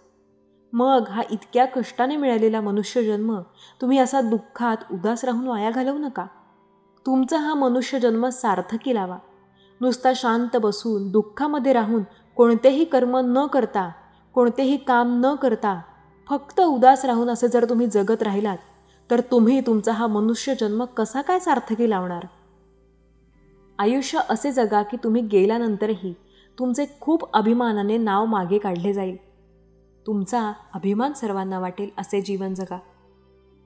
मग हा इतक्या कष्टाने मिळालेला मनुष्य जन्म तुम्ही असा दुःखात, उदास राहून वाया घालवू नका. तुमचा हा मनुष्य जन्म सार्थकी लावा. नुसता शांत बसून, दुःखामध्ये राहून, कोणतेही कर्म न करता, कोणतेही काम न करता, फक्त उदास राहून असे जर तुम्ही जगत राहिलात तर तुम्ही तुमचा हा मनुष्य जन्म कसा काय सार्थकी लावणार? आयुष्य असे जगा की तुम्ही गेल्यानंतरही तुमचे खूप अभिमानाने नाव मागे काढले जाईल. तुमचा अभिमान सर्वांना वाटेल असे जीवन जगा.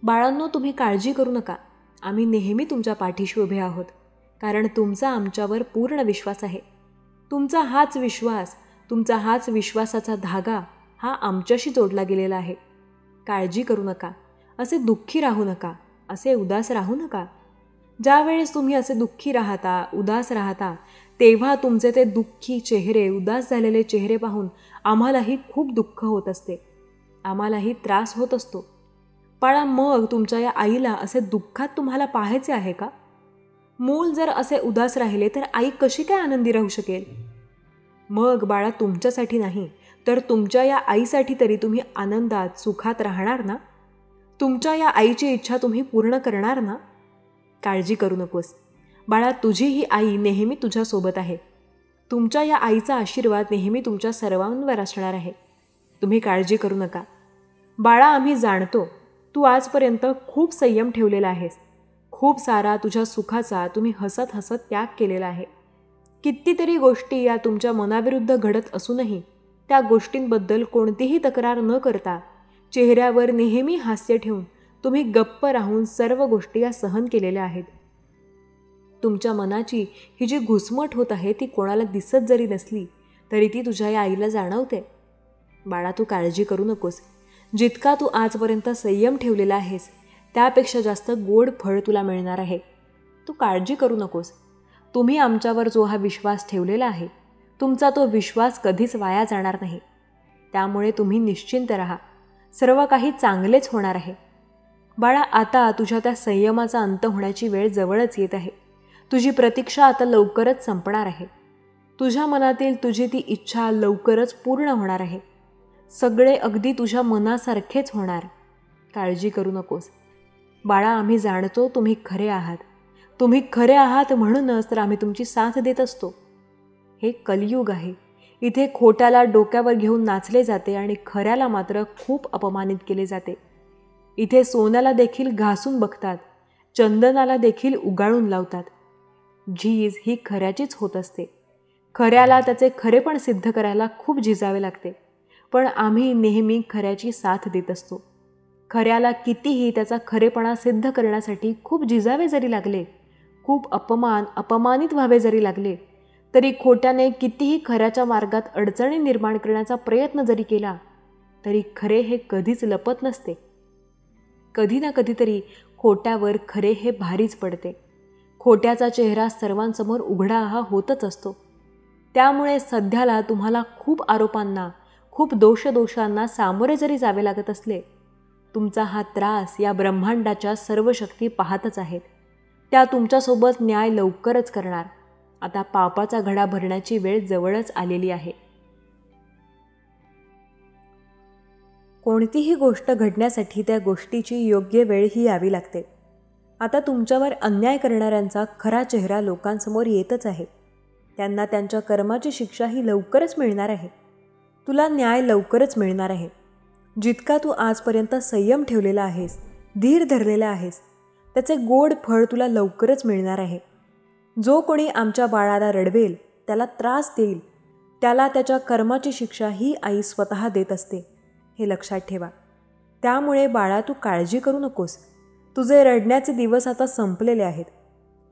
बाळांनो, तुम्ही काळजी करू नका. आम्ही नेहमी तुमच्या पाठीशी उभे आहोत, कारण तुमचा आमच्यावर पूर्ण विश्वास आहे. तुमचा हाच विश्वास, तुमचा हाच विश्वासाचा धागा हा आमच्याशी जोडला गेलेला आहे. काळजी करू नका. असे दुःखी राहू नका, असे उदास राहू नका. ज्यावेळेस तुम्ही असे दुःखी राहता, उदास राहता, तेव्हा तुमचे ते दुःखी चेहरे, उदास झालेले चेहरे पाहून आम्हालाही खूप दुःख होत असते, आम्हालाही त्रास होत असतो. बाळा, मग तुमच्या या आईला असे दुःखात तुम्हाला पाहायचे आहे का? मूल जर असे उदास राहिले तर आई कशी काय आनंदी राहू शकेल? मग बाळा, तुमच्यासाठी नाही तर तुमच्या या आईसाठी तरी तुम्ही आनंदात, सुखात राहणार ना? तुमच्या या आईची इच्छा तुम्ही पूर्ण करणार ना? काळजी करू नकोस बाळा, तुझी ही आई नेहमी तुझ्यासोबत आहे. तुमच्या या आईचा आशीर्वाद नेहमी तुमच्या सर्वांवर असणार आहे. तुम्ही काळजी करू नका. बाळा, आम्ही जाणतो तू आजपर्यंत खूप संयम ठेवलेला आहेस. खूप सारा तुझ्या सुखाचा तुम्ही हसत हसत त्याग केलेला आहे. कितीतरी गोष्टी या तुमच्या मनाविरुद्ध घडत असूनही त्या गोष्टींबद्दल कोणतीही तक्रार न करता, चेहऱ्यावर नेहमी हास्य ठेवून तुम्ही गप्प राहून सर्व गोष्टी या सहन केलेल्या आहेत. तुमच्या मनाची ही जी घुसमट होत आहे ती कोणाला दिसत जरी नसली तरी ती तुझ्या या आईला जाणवते. बाळा, तू काळजी करू नकोस. जितका तू आजपर्यंत संयम ठेवलेला आहेस त्यापेक्षा जास्त गोड फळ तुला मिळणार आहे. तू काळजी करू नकोस. तुम्ही आमच्यावर जो हा विश्वास ठेवलेला आहे, तुमचा तो विश्वास कधीच वाया जाणार नाही. त्यामुळे तुम्ही निश्चिंत राहा. सर्व काही चांगलेच होणार आहे. बाळा, आता तुझ्या त्या संयमाचा अंत होण्याची वेळ जवळच येत आहे. तुझी प्रतीक्षा आता लवकरच संपणार आहे. तुझ्या मनातील तुझी ती इच्छा लवकरच पूर्ण होणार आहे. सगळे अगदी तुझ्या मनासारखेच होणार. काळजी करू नकोस बाळा. आम्ही जाणतो तुम्ही खरे आहात. तुम्ही खरे आहात म्हणूनच तर आम्ही तुमची साथ देत असतो. हे कलियुग आहे. इथे खोट्याला डोक्यावर घेऊन नाचले जाते आणि खऱ्याला मात्र खूप अपमानित केले जाते. इथे सोन्याला देखील घासून बघतात, चंदनाला देखील उगाळून लावतात. झीज ही खऱ्याचीच होत असते. खऱ्याला त्याचे खरेपण सिद्ध करायला खूप झिजावे लागते. पण आम्ही नेहमी खऱ्याची साथ देत असतो. खऱ्याला कितीही त्याचा खरेपणा सिद्ध करण्यासाठी खूप झिजावे जरी लागले, खूप अपमानित व्हावे जरी लागले, तरी खोट्याने कितीही खऱ्याच्या मार्गात अडचणी निर्माण करण्याचा प्रयत्न जरी केला, तरी खरे हे कधीच लपत नसते. कधी ना कधीतरी खोट्यावर खरे हे भारीच पडते. खोट्याचा चेहरा सर्वांसमोर उघडा हा होतच असतो. त्यामुळे सध्याला तुम्हाला खूप आरोपांना, खूप दोषांना सामोरे जरी जावे लागत असले, तुमचा हा त्रास या ब्रह्मांडाच्या सर्व शक्ती पाहतच आहेत. त्या तुमच्यासोबत न्याय लवकरच करणार. आता पापाचा घडा भरण्याची वेळ जवळच आलेली आहे. कोणतीही गोष्ट घडण्यासाठी त्या गोष्टीची योग्य वेळ ही यावी लागते. आता तुमच्यावर अन्याय करणाऱ्यांचा खरा चेहरा लोकांसमोर येतच आहे. त्यांना त्यांच्या कर्माची शिक्षा ही लवकरच मिळणार आहे. तुला न्याय लवकरच मिळणार आहे. जितका तू आजपर्यंत संयम ठेवलेला आहेस, धीर धरलेला आहेस, त्याचे गोड फळ तुला लवकरच मिळणार आहे. जो कोणी आमच्या बाळाला रडवेल, त्याला त्रास देईल, त्याला त्याच्या कर्माची शिक्षा ही आई स्वतः देत असते. हे लक्षात ठेवा. त्यामुळे बाळा तू काळजी करू नकोस. तुझे रडण्याचे दिवस आता संपलेले आहेत.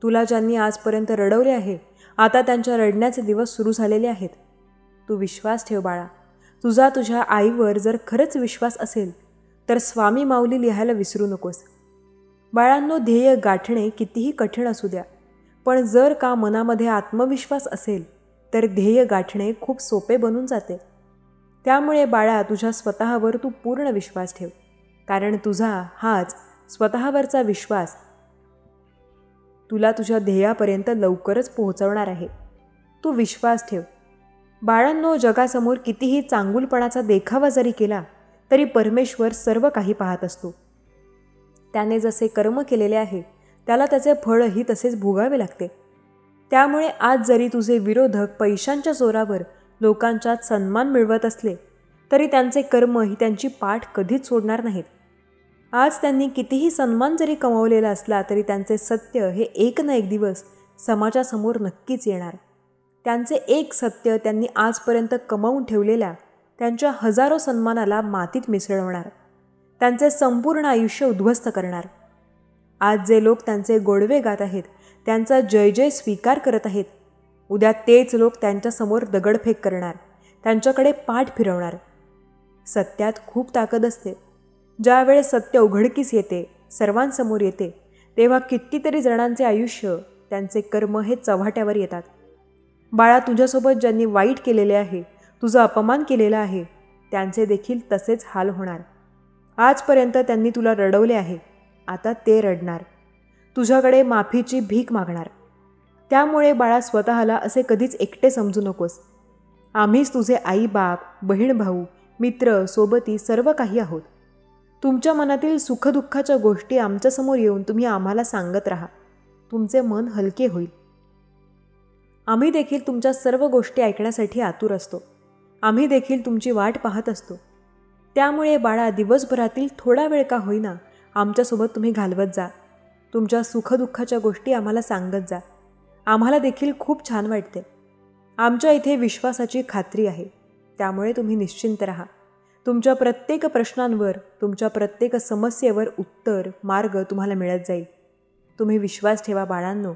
तुला ज्यांनी आजपर्यंत रडवले आहे, आता त्यांच्या रडण्याचे दिवस सुरू झालेले आहेत. तू विश्वास ठेव बाळा. तुझ्या आईवर जर खरंच विश्वास असेल तर स्वामी माऊली लिहायला विसरू नकोस. बाळांनो, ध्येय गाठणे कितीही कठीण असू द्या, पण जर का मनामध्ये आत्मविश्वास असेल तर ध्येय गाठणे खूप सोपे बनून जाते. त्यामुळे बाळा, तुझ्या स्वतःवर तू पूर्ण विश्वास ठेव, कारण तुझा हाच स्वतःवरचा विश्वास तुला तुझ्या ध्येयापर्यंत लवकरच पोहोचवणार आहे. तू विश्वास ठेव. बाळांनो, जगासमोर कितीही चांगुलपणाचा देखावा जरी केला तरी परमेश्वर सर्व काही पाहत असतो. त्याने जसे कर्म केलेले आहे त्याला त्याचे फळही तसेच भोगावे लागते. त्यामुळे आज जरी तुझे विरोधक पैशांच्या जोरावर लोकांच्यात सन्मान मिळवत असले तरी त्यांचे कर्म ही त्यांची पाठ कधीच सोडणार नाहीत. आज त्यांनी कितीही सन्मान जरी कमावलेला असला तरी त्यांचे सत्य हे एक ना एक दिवस समाजासमोर नक्कीच येणार. त्यांचे एक सत्य त्यांनी आजपर्यंत कमावून ठेवलेल्या त्यांच्या हजारो सन्मानाला मातीत मिसळवणार, त्यांचे संपूर्ण आयुष्य उद्ध्वस्त करणार. आज जे लोक त्यांचे गोडवे गात आहेत, त्यांचा जय जय स्वीकार करत आहेत, उद्या तेच लोक त्यांच्यासमोर दगडफेक करणार, त्यांच्याकडे पाठ फिरवणार. सत्यात खूप ताकद असते. ज्यावेळेस सत्य उघडकीस येते, सर्वांसमोर येते, तेव्हा कितीतरी जणांचे आयुष्य, त्यांचे कर्म हे चव्हाट्यावर येतात. बाळा, तुझ्यासोबत ज्यांनी वाईट केलेले आहे, तुझा अपमान केलेला आहे, त्यांचे देखील तसेच हाल होणार. आजपर्यंत त्यांनी तुला रडवले आहे, आता ते रडणार, तुझ्याकडे माफीची भीक मागणार. त्यामुळे बाळा, स्वतःला असे कधीच एकटे समजू नकोस. आम्हीच तुझे आई बाप, बहीण भाऊ, मित्र, सोबती सर्व काही आहोत. तुमच्या मनातील सुखदुःखाच्या गोष्टी आमच्यासमोर येऊन तुम्ही आम्हाला सांगत राहा. तुमचे मन हलके होईल. आम्ही देखील तुमच्या सर्व गोष्टी ऐकण्यासाठी आतुर असतो. आम्ही देखील तुमची वाट पाहत असतो. त्यामुळे बाळा, दिवसभरातील थोडा वेळ का होईना आमच्यासोबत तुम्ही घालवत जा. तुमच्या सुखदुःखाच्या गोष्टी आम्हाला सांगत जा. आम्हाला देखील खूप छान वाटते. आमच्या इथे विश्वासाची खात्री आहे. त्यामुळे तुम्ही निश्चिंत राहा. तुमच्या प्रत्येक प्रश्नांवर, तुमच्या प्रत्येक समस्येवर उत्तर, मार्ग तुम्हाला मिळत जाईल. तुम्ही विश्वास ठेवा बाळांनो.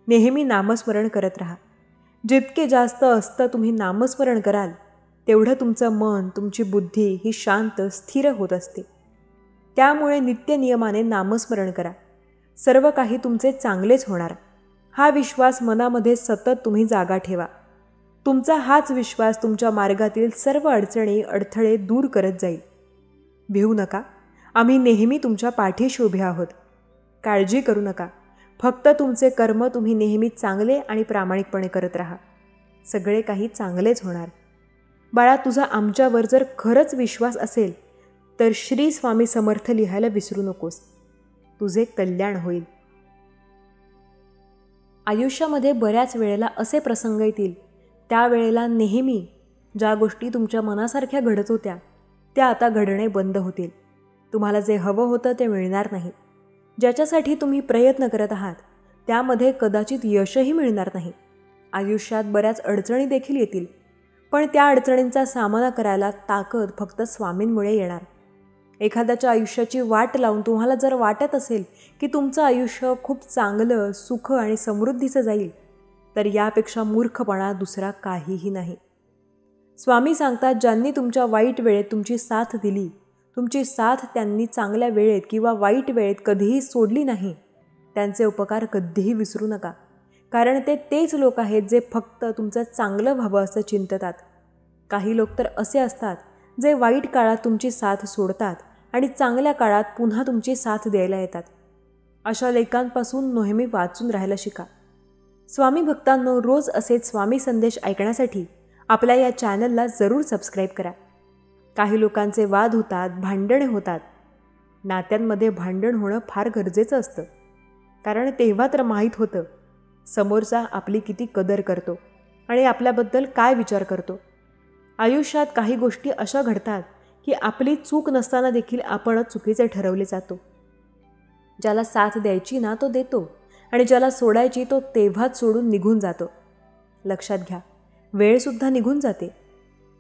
नेहमी नामस्मरण करत राहा. जितके जास्त असतं तुम्ही नामस्मरण कराल, तेवढं तुमचं मन, तुमची बुद्धी ही शांत, स्थिर होत असते. त्यामुळे नित्यनियमाने नामस्मरण करा. सर्व काही तुमचे चांगलेच होणार. हा विश्वास मनामध्ये सतत तुम्ही जागा ठेवा. तुमचा हाच विश्वास तुमच्या मार्गातील सर्व अडचणी, अडथळे दूर करत जाईल. भिवू नका. आम्ही नेहमी तुमच्या पाठीशी उभे आहोत. काळजी करू नका. फक्त तुमचे कर्म तुम्ही नेहमी चांगले आणि प्रामाणिकपणे करत राहा. सगळे काही चांगलेच होणार. बाळा, तुझा आमच्यावर जर खरंच विश्वास असेल तर श्री स्वामी समर्थ लिहायला विसरू नकोस. तुझे कल्याण होईल. आयुष्यामध्ये बऱ्याच वेळेला असे प्रसंग येतील, त्यावेळेला नेहमी ज्या गोष्टी तुमच्या मनासारख्या घडत होत्या त्या आता घडणे बंद होतील. तुम्हाला जे हवं होतं ते मिळणार नाही. ज्याच्यासाठी तुम्ही प्रयत्न करत आहात त्यामध्ये कदाचित यशही मिळणार नाही. आयुष्यात बऱ्याच अडचणी देखील येतील, पण त्या अडचणींचा सामना करायला ताकद फक्त स्वामींमुळे येणार. एखाद्याच्या आयुष्याची वाट लावून तुम्हाला जर वाटत असेल की तुमचं आयुष्य खूप चांगलं, सुख आणि समृद्धीचं जाईल, तर यापेक्षा मूर्खपणा दुसरा काहीही नाही. स्वामी सांगतात, ज्यांनी तुमच्या वाईट वेळेत तुमची साथ दिली, तुमची साथ त्यांनी चांगल्या वेळेत किंवा वाईट वेळेत कधीही सोडली नाही, त्यांचे उपकार कधीही विसरू नका. कारण ते तेच लोक आहेत जे फक्त तुमचं चांगलं व्हावं असं चिंततात. काही लोक तर असे असतात जे वाईट काळात तुमची साथ सोडतात आणि चांगल्या काळात पुन्हा तुमची साथ द्यायला येतात. अशा लेखांपासून नेहमी वाचून राहायला शिका. स्वामी भक्तांनो, रोज असेच स्वामी संदेश ऐकण्यासाठी आपल्या या चॅनलला जरूर सबस्क्राईब करा. काही लोकांचे वाद होतात, भांडणे होतात. नात्यांमध्ये भांडण होणं फार गरजेचं असतं, कारण तेव्हा तर माहीत होतं समोरचा आपली किती कदर करतो आणि आपल्याबद्दल काय विचार करतो. आयुष्यात काही गोष्टी अशा घडतात की आपली चूक नसताना देखील आपणच चुकीचे ठरवले जातो. ज्याला साथ द्यायची ना तो देतो आणि ज्याला सोडायची तो तेव्हाच सोडून निघून जातो. लक्षात घ्या, वेळसुद्धा निघून जाते.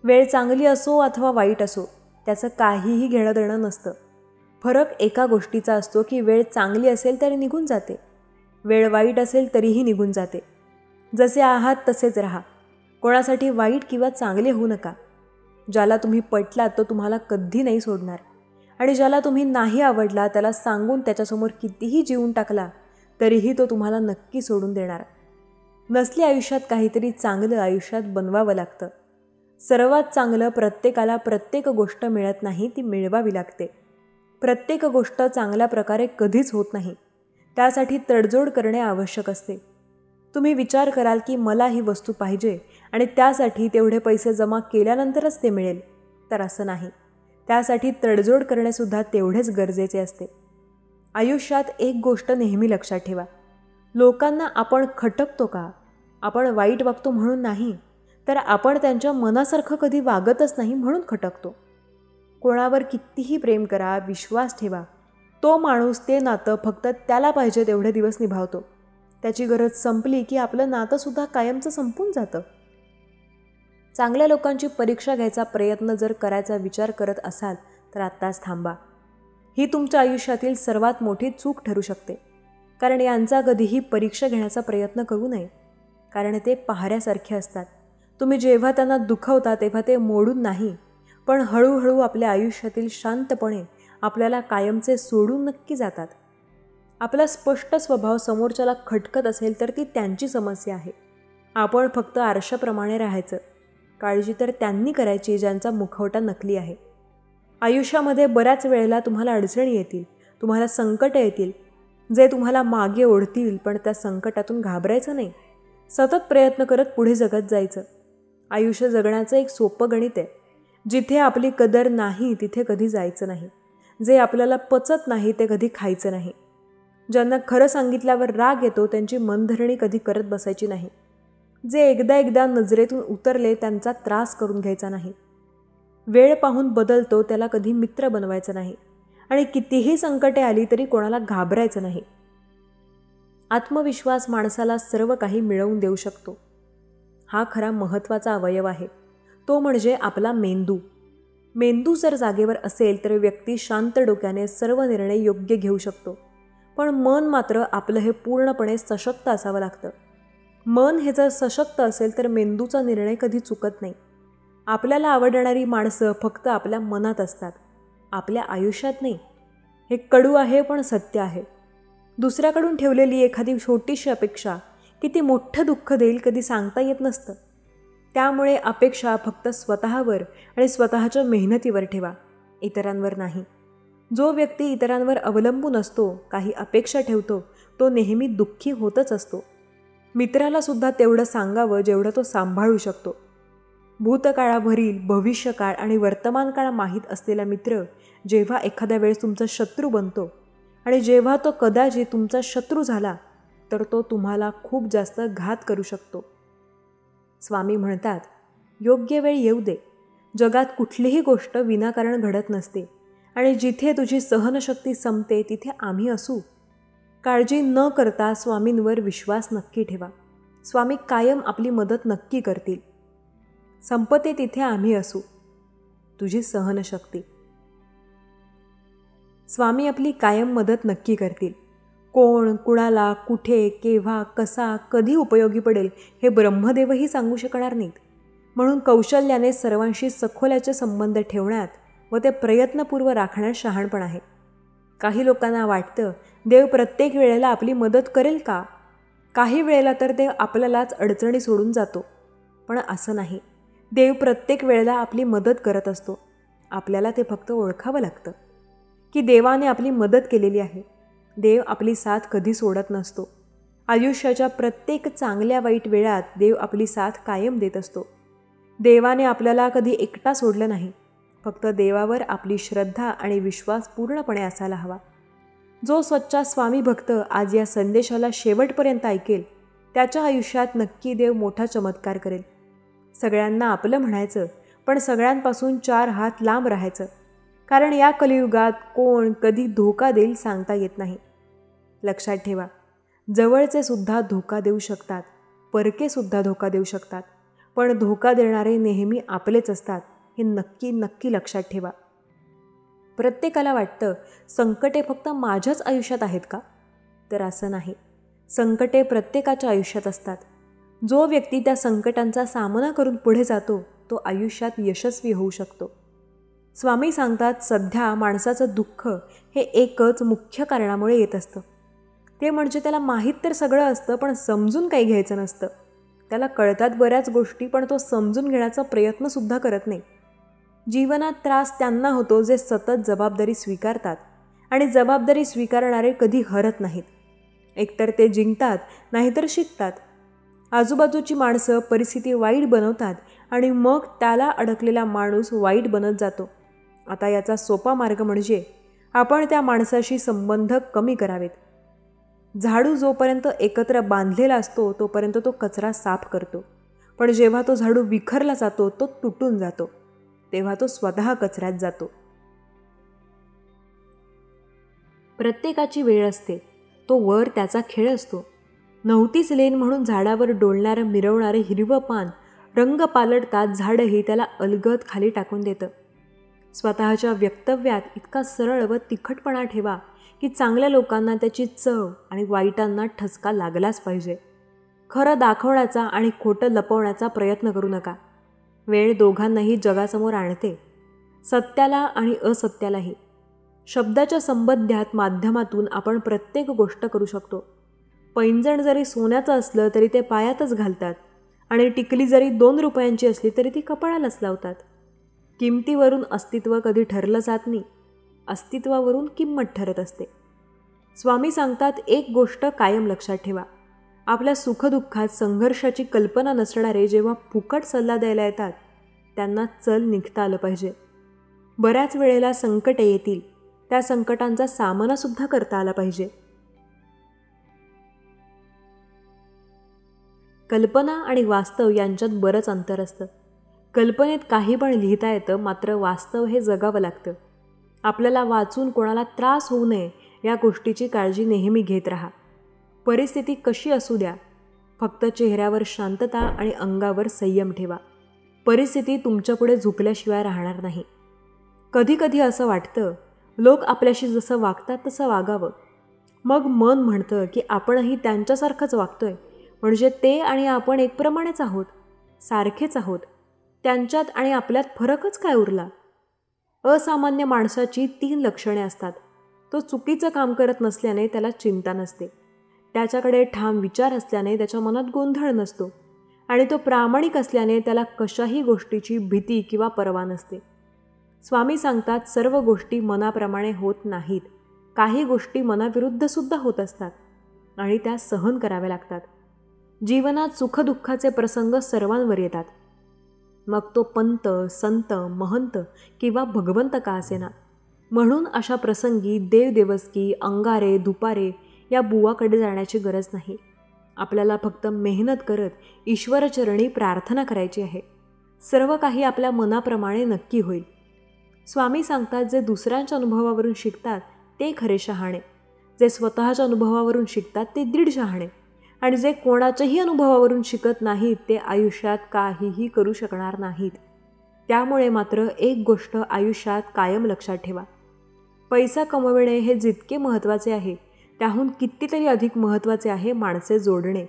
वेळ चांगली असो अथवा वाईट असो, त्याचं काहीही घेणं देणं नसतं. फरक एका गोष्टीचा असतो की वेळ चांगली असेल तरी निघून जाते, वेळ वाईट असेल तरीही निघून जाते. जसे आहात तसेच राहा. कोणासाठी वाईट किंवा चांगले होऊ नका. ज्याला तुम्ही पटलात तो तुम्हाला कधी नाही सोडणार आणि ज्याला तुम्ही नाही आवडला त्याला सांगून त्याच्यासमोर कितीही जीवन टाकला तरीही तो तुम्हाला नक्की सोडून देणार. नसली आयुष्यात काहीतरी चांगलं आयुष्यात बनवावं लागतं. सर्वात चांगलं प्रत्येकाला प्रत्येक गोष्ट मिळत नाही, ती मिळवावी लागते. प्रत्येक गोष्ट चांगल्या प्रकारे कधीच होत नाही, त्यासाठी तडजोड करणे आवश्यक असते. तुम्ही विचार कराल की मला ही वस्तू पाहिजे आणि त्यासाठी तेवढे पैसे जमा केल्यानंतरच ते मिळेल, तर असं नाही. त्यासाठी तडजोड करणेसुद्धा तेवढेच गरजेचे असते. आयुष्यात एक गोष्ट नेहमी लक्षात ठेवा, लोकांना आपण खटकतो का, आपण वाईट वागतो म्हणून नाही, तर आपण त्यांच्या मनासारखं कधी वागतच नाही म्हणून खटकतो. कोणावर कितीही प्रेम करा, विश्वास ठेवा, तो माणूस ते नातं फक्त त्याला पाहिजे तेवढे दिवस निभावतो. त्याची गरज संपली की आपलं नातंसुद्धा कायमचं संपून जातं. चांगल्या लोकांची परीक्षा घ्यायचा प्रयत्न जर करायचा विचार करत असाल तर आत्ताच थांबा. ही तुमच्या आयुष्यातील सर्वात मोठी चूक ठरू शकते. कारण यांचा कधीही परीक्षा घेण्याचा प्रयत्न करू नये, कारण ते पहाऱ्यासारखे असतात. तुम्ही जेव्हा त्यांना दुखवता तेव्हा ते मोडून नाही, पण हळूहळू आपल्या आयुष्यातील शांतपणे आपल्याला कायमचे सोडून नक्की जातात. आपला स्पष्ट स्वभाव समोरच्याला खटकत असेल तर ती त्यांची समस्या आहे. आपण फक्त आरशाप्रमाणे राहायचं. काळजी तर त्यांनी करायची ज्यांचा मुखवटा नकली आहे. आयुष्यामध्ये बऱ्याच वेळेला तुम्हाला अडचणी येतील, तुम्हाला संकट येतील, जे तुम्हाला मागे ओढतील, पण त्या संकटातून घाबरायचं नाही. सतत प्रयत्न करत पुढे जगत जायचं. आयुष्य जगण्याचं एक सोपं गणित आहे. जिथे आपली कदर नाही तिथे कधी जायचं नाही. जे आपल्याला पचत नाही ते कधी खायचं नाही. ज्यांना खरं सांगितल्यावर राग येतो त्यांची मनधरणी कधी करत बसायची नाही. जे एकदा नजरेतून उतरले त्यांचा त्रास करून घ्यायचा नाही. वेळ पाहून बदलतो त्याला कधी मित्र बनवायचं नाही आणि कितीही संकटे आली तरी कोणाला घाबरायचं नाही. आत्मविश्वास माणसाला सर्व काही मिळवून देऊ शकतो. हा खरा महत्त्वाचा अवयव आहे, तो म्हणजे आपला मेंदू. मेंदू जर जागेवर असेल तर व्यक्ती शांत डोक्याने सर्व निर्णय योग्य घेऊ शकतो. पण मन मात्र आपलं हे पूर्णपणे सशक्त असावं लागतं. मन हे जर सशक्त असेल तर मेंदूचा निर्णय कधी चुकत नाही. आपल्याला आवडणारी माणसं फक्त आपल्या मनात असतात, आपल्या आयुष्यात नाही. हे कडू आहे पण सत्य आहे. दुसऱ्याकडून ठेवलेली एखादी छोटीशी अपेक्षा किती मोठं दुःख देईल कधी सांगता येत नसतं. त्यामुळे अपेक्षा फक्त स्वतःवर आणि स्वतःच्या मेहनतीवर ठेवा, इतरांवर नाही. जो व्यक्ती इतरांवर अवलंबून असतो, काही अपेक्षा ठेवतो, तो नेहमी दुःखी होतच असतो. मित्राला सुद्धा तेवढं सांगावं जेवढं तो सांभाळू शकतो. भूतकाळाभरील, भविष्यकाळ आणि वर्तमान काळ माहीत असलेला मित्र जेव्हा एखाद्या वेळेस तुमचा शत्रू बनतो आणि जेव्हा तो कदाचित तुमचा शत्रू झाला तर तो तुम्हाला खूप जास्त घात करू शकतो. स्वामी म्हणतात, योग्य वेळ येऊ दे. जगात कुठलीही गोष्ट विनाकारण घडत नसते आणि जिथे तुझी सहनशक्ती संपते तिथे आम्ही असू. काळजी न करता स्वामींवर विश्वास नक्की ठेवा. स्वामी कायम आपली मदत नक्की करतील. संपते तिथे आम्ही असू. तुझी सहनशक्ती. स्वामी आपली कायम मदत नक्की करतील. कोण, कुणाला, कुठे, केव्हा, कसा, कधी उपयोगी पडेल हे ब्रह्मदेवही सांगू शकणार नाहीत. म्हणून कौशल्याने सर्वांशी सखोल्याचे संबंध ठेवण्यात व ते प्रयत्नपूर्व राखण्यात शहाणपण आहे. काही लोकांना वाटतं देव प्रत्येक वेळेला आपली मदत करेल का? काही वेळेला तर देव आपल्यालाच अडचणी सोडून जातो. पण असं नाही. देव प्रत्येक वेळेला आपली मदत करत असतो. आपल्याला ते फक्त ओळखावं लागतं की देवाने आपली मदत केलेली आहे. देव आपली साथ कधी सोडत नसतो. आयुष्याच्या प्रत्येक चांगल्या वाईट वेळात देव आपली साथ कायम देत असतो. देवाने आपल्याला कधी एकटा सोडलं नाही. फक्त देवावर आपली श्रद्धा आणि विश्वास पूर्णपणे असायला हवा. जो सच्चा स्वामी भक्त आज या संदेशाला शेवटपर्यंत ऐकेल त्याच्या आयुष्यात नक्की देव मोठा चमत्कार करेल. सगळ्यांना आपलं म्हणायचं, पण सगळ्यांपासून 4 हात लांब राहायचं. कारण या कलियुगात कोण कधी धोका देईल सांगता येत नाही. लक्षात ठेवा, जवळचे सुद्धा धोका देऊ शकतात, परके सुद्धा धोका देऊ शकतात, पण धोका देणारे नेहमी आपलेच असतात. हे नक्की नक्की लक्षात ठेवा. प्रत्येकाला वाटतं संकटे फक्त माझ्याच आयुष्यात आहेत का? तर असं नाही. संकटे प्रत्येकाच्या आयुष्यात असतात. जो व्यक्ती त्या संकटांचा सामना करून पुढे जातो तो आयुष्यात यशस्वी होऊ शकतो. स्वामी सांगतात, सध्या माणसाचं दुःख हे एकच मुख्य कारणामुळे येत असतं. ते म्हणजे त्याला माहीत तर सगळं असतं पण समजून काही घ्यायचं नसतं. त्याला कळतात बऱ्याच गोष्टी पण तो समजून घेण्याचा प्रयत्नसुद्धा करत नाही. जीवनात त्रास त्यांना होतो जे सतत जबाबदारी स्वीकारतात आणि जबाबदारी स्वीकारणारे कधी हरत नाहीत. एकतर ते जिंकतात नाहीतर शिकतात. आजूबाजूची माणसं परिस्थिती वाईट बनवतात आणि मग त्याला अडकलेला माणूस वाईट बनत जातो. आता याचा सोपा मार्ग म्हणजे आपण त्या माणसाशी संबंध कमी करावेत. झाडू जोपर्यंत एकत्र बांधलेला असतो तोपर्यंत तो कचरा साफ करतो, पण जेव्हा तो झाडू विखरला जातो, तो तुटून जातो, तेव्हा तो स्वतः कचऱ्यात जातो. प्रत्येकाची वेळ असते. तो वर त्याचा खेळ असतो. नव्हतीच लेन म्हणून झाडावर डोलणारं मिरवणारे हिरवं पान रंग पालटतात झाडही त्याला अलगद खाली टाकून देतं. स्वतःच्या वक्तव्यात इतका सरळ व तिखटपणा ठेवा की चांगल्या लोकांना त्याची चव आणि वाईटांना ठसका लागलाच पाहिजे. खरं दाखवण्याचा आणि खोटं लपवण्याचा प्रयत्न करू नका. वेळ दोघांनाही जगासमोर आणते, सत्याला आणि असत्यालाही. शब्दाच्या संबंधात माध्यमातून आपण प्रत्येक गोष्ट करू शकतो. पैंजण जरी सोन्याचं असलं तरी ते पायातच घालतात आणि टिकली जरी 2 रुपयांची असली तरी ती कपाळालाच लावतात. किमतीवरून अस्तित्व कधी ठरलं जात नाही, अस्तित्वावरून किंमत ठरत असते. स्वामी सांगतात, एक गोष्ट कायम लक्षात ठेवा. आपल्या सुखदुःखात संघर्षाची कल्पना नसणारे जेव्हा फुकट सल्ला द्यायला येतात त्यांना चल निघता आलं पाहिजे. बऱ्याच वेळेला संकटे येतील, त्या संकटांचा सामनासुद्धा करता आला पाहिजे. कल्पना आणि वास्तव यांच्यात बरंच अंतर असतं. कल्पनेत काही पण लिहिता येतं, मात्र वास्तव हे जगावं लागतं. आपल्याला वाचून कोणाला त्रास होऊ नये या गोष्टीची काळजी नेहमी घेत राहा. परिस्थिती कशी असू द्या, फक्त चेहऱ्यावर शांतता आणि अंगावर संयम ठेवा. परिस्थिती तुमच्यापुढे झुकल्याशिवाय राहणार नाही. कधीकधी असं वाटतं लोक आपल्याशी जसं वागतात तसं वागावं. मग मन म्हणतं की आपणही त्यांच्यासारखंच वागतोय, म्हणजे ते आणि आपण एकप्रमाणेच आहोत, सारखेच आहोत. त्यांच्यात आणि आपल्यात फरकच काय उरला? असामान्य माणसाची 3 लक्षणे असतात. तो चुकीचं काम करत नसल्याने त्याला चिंता नसते, त्याच्याकडे ठाम विचार असल्याने त्याच्या मनात गोंधळ नसतो आणि तो प्रामाणिक असल्याने त्याला कशाही गोष्टीची भीती किंवा पर्वा नसते. स्वामी सांगतात, सर्व गोष्टी मनाप्रमाणे होत नाहीत. काही गोष्टी मनाविरुद्धसुद्धा होत असतात आणि त्या सहन कराव्या लागतात. जीवनात सुखदुःखाचे प्रसंग सर्वांवर येतात, मग तो पंत, संत, महंत किंवा भगवंत का असेना. म्हणून अशा प्रसंगी देवदेवस्की, अंगारे, दुपारे या बुवाकडे जाण्याची गरज नाही. आपल्याला फक्त मेहनत करत ईश्वरचरणी प्रार्थना करायची आहे. सर्व काही आपल्या मनाप्रमाणे नक्की होईल. स्वामी सांगतात, जे दुसऱ्यांच्या अनुभवावरून शिकतात ते खरे शहाणे, जे स्वतःच्या अनुभवावरून शिकतात ते दृढ शहाणे, आणि जे कोणाच्याही अनुभवावरून शिकत नाहीत ते आयुष्यात काहीही करू शकणार नाहीत. त्यामुळे मात्र एक गोष्ट आयुष्यात कायम लक्षात ठेवा. पैसा कमविणे हे जितके महत्त्वाचे आहे त्याहून कितीतरी अधिक महत्त्वाचे आहे माणसे जोडणे.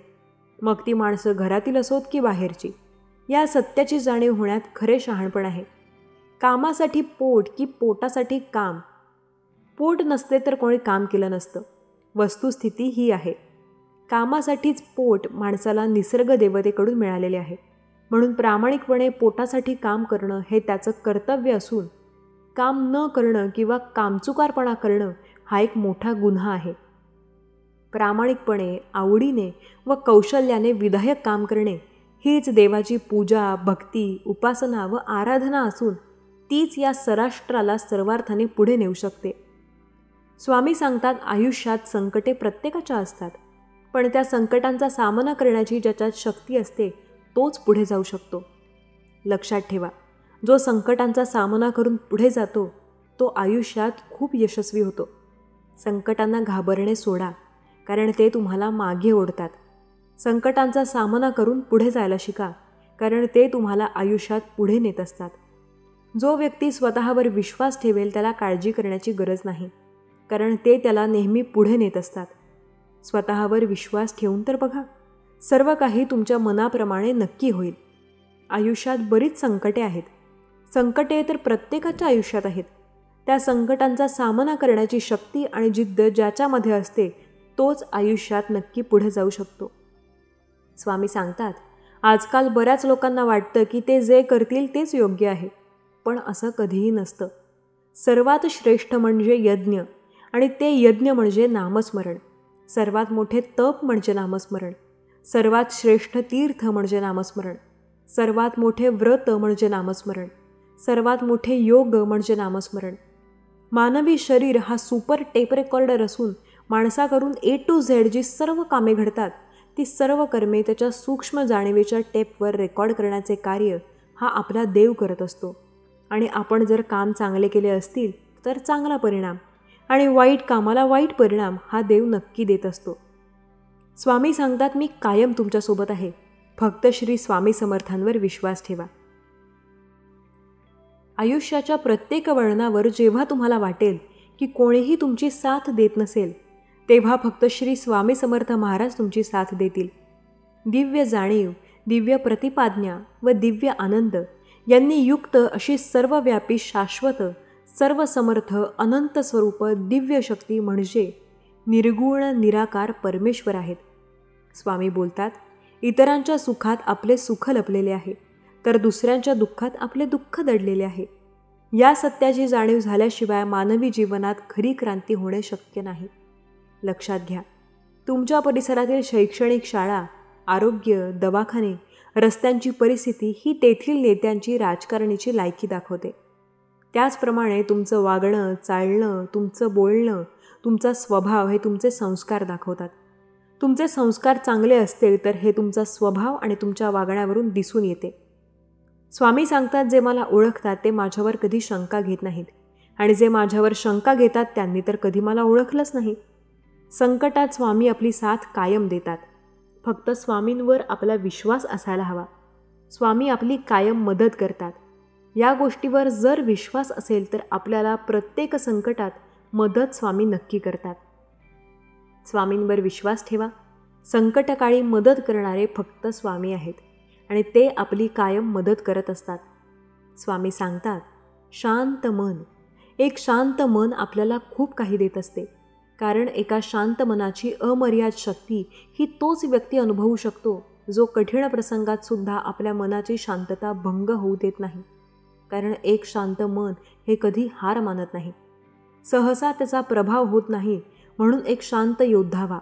मग ती माणसं घरातील असोत की बाहेरची. या सत्याची जाणीव होण्यात खरे शहाणपण आहे. कामासाठी पोट की पोटासाठी काम. पोट नसते तर कोणी काम केलं नसतं. वस्तुस्थिती ही आहे. कामासाठीच पोट माणसाला निसर्ग देवतेकडून मिळालेले आहे. म्हणून प्रामाणिकपणे पोटासाठी काम करणं हे त्याचं कर्तव्य असून काम न करणं किंवा कामचुकारपणा करणं हा एक मोठा गुन्हा आहे. प्रामाणिकपणे, आवडीने व कौशल्याने विधायक काम करणे हीच देवाची पूजा, भक्ती, उपासना व आराधना असून तीच या सराष्ट्राला सर्वार्थाने पुढे नेऊ शकते. स्वामी सांगतात, आयुष्यात संकटे प्रत्येकाच्या असतात, पण त्या संकटांचा सामना करण्याची ज्याच्यात शक्ती असते तोच पुढे जाऊ शकतो. लक्षात ठेवा, जो संकटांचा सामना करून पुढे जातो तो आयुष्यात खूप यशस्वी होतो. संकटांना घाबरणे सोडा, कारण ते तुम्हाला मागे ओढतात. संकटांचा सामना करून पुढे जायला शिका, कारण ते तुम्हाला आयुष्यात पुढे नेत असतात. जो व्यक्ती स्वतःवर विश्वास ठेवेल त्याला काळजी करण्याची गरज नाही, कारण ते त्याला नेहमी पुढे नेत असतात. स्वतःवर विश्वास ठेवून तर बघा, सर्व काही तुमच्या मनाप्रमाणे नक्की होईल. आयुष्यात बरीच संकटे आहेत. संकटे तर प्रत्येकाच्या आयुष्यात आहेत. त्या संकटांचा सामना करण्याची शक्ती आणि जिद्द ज्याच्यामध्ये असते तोच आयुष्यात नक्की पुढे जाऊ शकतो. स्वामी सांगतात, आजकाल बऱ्याच लोकांना वाटतं की ते जे करतील तेच योग्य आहे, पण असं कधीही नसतं. सर्वात श्रेष्ठ म्हणजे यज्ञ, आणि ते यज्ञ म्हणजे नामस्मरण. सर्वात मोठे तप म्हणजे नामस्मरण. सर्वात श्रेष्ठ तीर्थ म्हणजे नामस्मरण. सर्वात मोठे व्रत म्हणजे नामस्मरण. सर्वात मोठे योग म्हणजे नामस्मरण. मानवी शरीर हा सुपर टेप रेकॉर्डर असून माणसाकडून A to Z जी सर्व कामे घडतात ती सर्व कर्मे त्याच्या सूक्ष्म जाणीवेच्या टेपवर रेकॉर्ड करण्याचे कार्य हा आपला देव करत असतो. आणि आपण जर काम चांगले केले असतील तर चांगला परिणाम, आणि वाईट कामाला वाईट परिणाम हा देव नक्की देत असतो. स्वामी सांगतात, मी कायम तुमच्यासोबत आहे. फक्त श्री स्वामी समर्थांवर विश्वास ठेवा. आयुष्याच्या प्रत्येक वळणावर जेव्हा तुम्हाला वाटेल की कोणीही तुमची साथ देत नसेल, तेव्हा फक्त श्री स्वामी समर्थ महाराज तुमची साथ देतील. दिव्य जाणीव, दिव्य प्रतिपाज्ञा व दिव्य आनंद यांनी युक्त अशी सर्वव्यापी, शाश्वत, सर्वसमर्थ, अनंत स्वरूप दिव्य शक्ती म्हणजे निर्गुण निराकार परमेश्वर आहेत. स्वामी बोलतात, इतरांच्या सुखात आपले सुख लपलेले आहे, तर दुसऱ्यांच्या दुःखात आपले दुःख दडलेले आहे. या सत्याची जाणीव झाल्याशिवाय मानवी जीवनात खरी क्रांती होणे शक्य नाही. लक्षात घ्या, तुमच्या परिसरातील शैक्षणिक शाळा, आरोग्य, दवाखाने, रस्त्यांची परिस्थिती ही तेथील नेत्यांची, राजकारणीची लायकी दाखवते. त्याचप्रमाणे तुमचं वागणं, चालणं, तुमचं बोलणं, तुमचा स्वभाव हे तुमचे संस्कार दाखवतात. तुमचे संस्कार चांगले असतील तर हे तुमचा स्वभाव आणि तुमच्या वागण्यावरून दिसून येते. स्वामी सांगतात, जे मला ओळखतात ते माझ्यावर कधी शंका घेत नाहीत, आणि जे माझ्यावर शंका घेतात त्यांनी तर कधी मला ओळखलंच नाही. संकटात स्वामी आपली साथ कायम देतात. फक्त स्वामींवर आपला विश्वास असायला हवा. स्वामी आपली कायम मदत करतात. या गोष्टीवर जर विश्वास असेल तर आपल्याला प्रत्येक संकटात मदत स्वामी नक्की करतात. स्वामींवर विश्वास ठेवा. संकटकाळी मदत करणारे फक्त स्वामी आहेत, आणि ते आपली कायम मदत करत असतात. स्वामी सांगतात, शांत मन. एक शांत मन आपल्याला खूप काही देत असते, कारण एका शांत मनाची अमर्याद शक्ती ही तोच व्यक्ती अनुभवू शकतो जो कठीण प्रसंगात सुद्धा आपल्या मनाची शांतता भंग होऊ देत नाही. कारण एक शांत मन हे कधी हार मानत नाही. सहसा त्याचा प्रभाव होत नाही, म्हणून एक शांत योद्धा व्हा.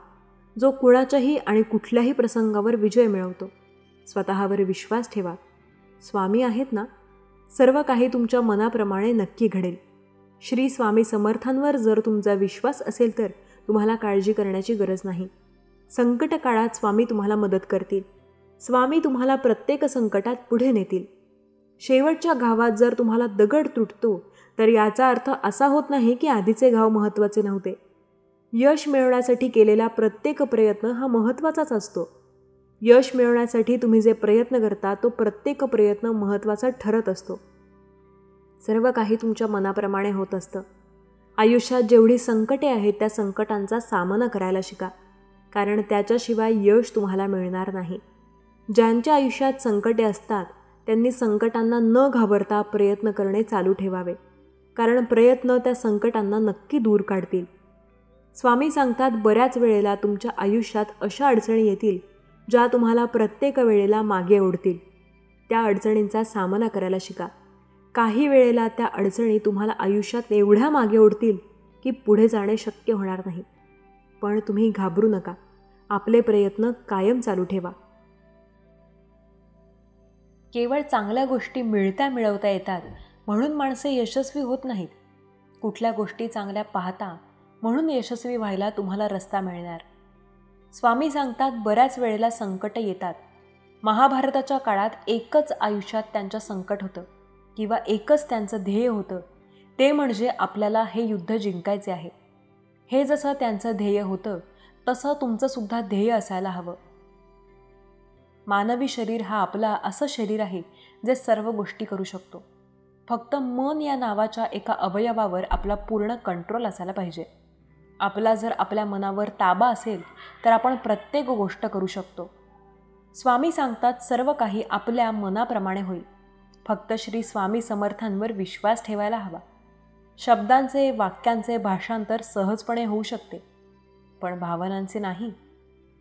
जो कुणाच्याही आणि कुठल्याही प्रसंगावर विजय मिळवतो. स्वतःवर विश्वास ठेवा. स्वामी आहेत ना, सर्व काही तुमच्या मनाप्रमाणे नक्की घडेल. श्री स्वामी समर्थांवर जर तुमचा विश्वास असेल तर तुम्हाला काळजी करण्याची गरज नाही. संकट काळात स्वामी तुम्हाला मदत करतील. स्वामी तुम्हाला प्रत्येक संकटात पुढे नेतील. शेवटच्या घावात जर तुम्हाला दगड तुटतो तर याचा अर्थ असा होत नाही की आधीचे घाव महत्त्वाचे नव्हते. यश मिळवण्यासाठी केलेला प्रत्येक प्रयत्न हा महत्त्वाचाच असतो. यश मिळवण्यासाठी तुम्ही जे प्रयत्न करता तो प्रत्येक प्रयत्न महत्त्वाचा ठरत असतो. सर्व काही तुमच्या मनाप्रमाणे होत असतं. आयुष्यात जेवढी संकटे आहेत त्या संकटांचा सामना करायला शिका, कारण त्याच्याशिवाय यश तुम्हाला मिळणार नाही. ज्यांच्या आयुष्यात संकटे असतात त्यांनी संकटांना न घाबरता प्रयत्न करणे चालू ठेवावे, कारण प्रयत्न त्या संकटांना नक्की दूर काढतील. स्वामी सांगतात, बऱ्याच वेळेला तुमच्या आयुष्यात अशा अडचणी येतील ज्या तुम्हाला प्रत्येक वेळेला मागे ओढतील. त्या अडचणींचा सामना करायला शिका. काही वेळेला त्या अडचणी तुम्हाला आयुष्यात एवढ्या मागे ओढतील की पुढे जाणे शक्य होणार नाही. पण तुम्ही घाबरू नका. आपले प्रयत्न कायम चालू ठेवा. केवळ चांगल्या गोष्टी मिळवता येतात म्हणून माणसे यशस्वी होत नाहीत. कुठल्या गोष्टी चांगल्या पाहता म्हणून यशस्वी व्हायला तुम्हाला रस्ता मिळणार. स्वामी सांगतात, बऱ्याच वेळेला संकट येतात. महाभारताच्या काळात एकच आयुष्यात त्यांचं संकट होतं किंवा एकच त्यांचं ध्येय होतं, ते म्हणजे आपल्याला हे युद्ध जिंकायचे आहे. हे जसं त्यांचं ध्येय होतं तसं तुमचंसुद्धा ध्येय असायला हवं. मानवी शरीर हा आपला असं शरीर आहे जे सर्व गोष्टी करू शकतो. फक्त मन या नावाच्या एका अवयवावर आपला पूर्ण कंट्रोल असायला पाहिजे. आपला जर आपल्या मनावर ताबा असेल तर आपण प्रत्येक गोष्ट करू शकतो. स्वामी सांगतात, सर्व काही आपल्या मनाप्रमाणे होईल. फक्त श्री स्वामी समर्थांवर विश्वास ठेवायला हवा. शब्दांचे, वाक्यांचे भाषांतर सहजपणे होऊ शकते, पण भावनांचे नाही.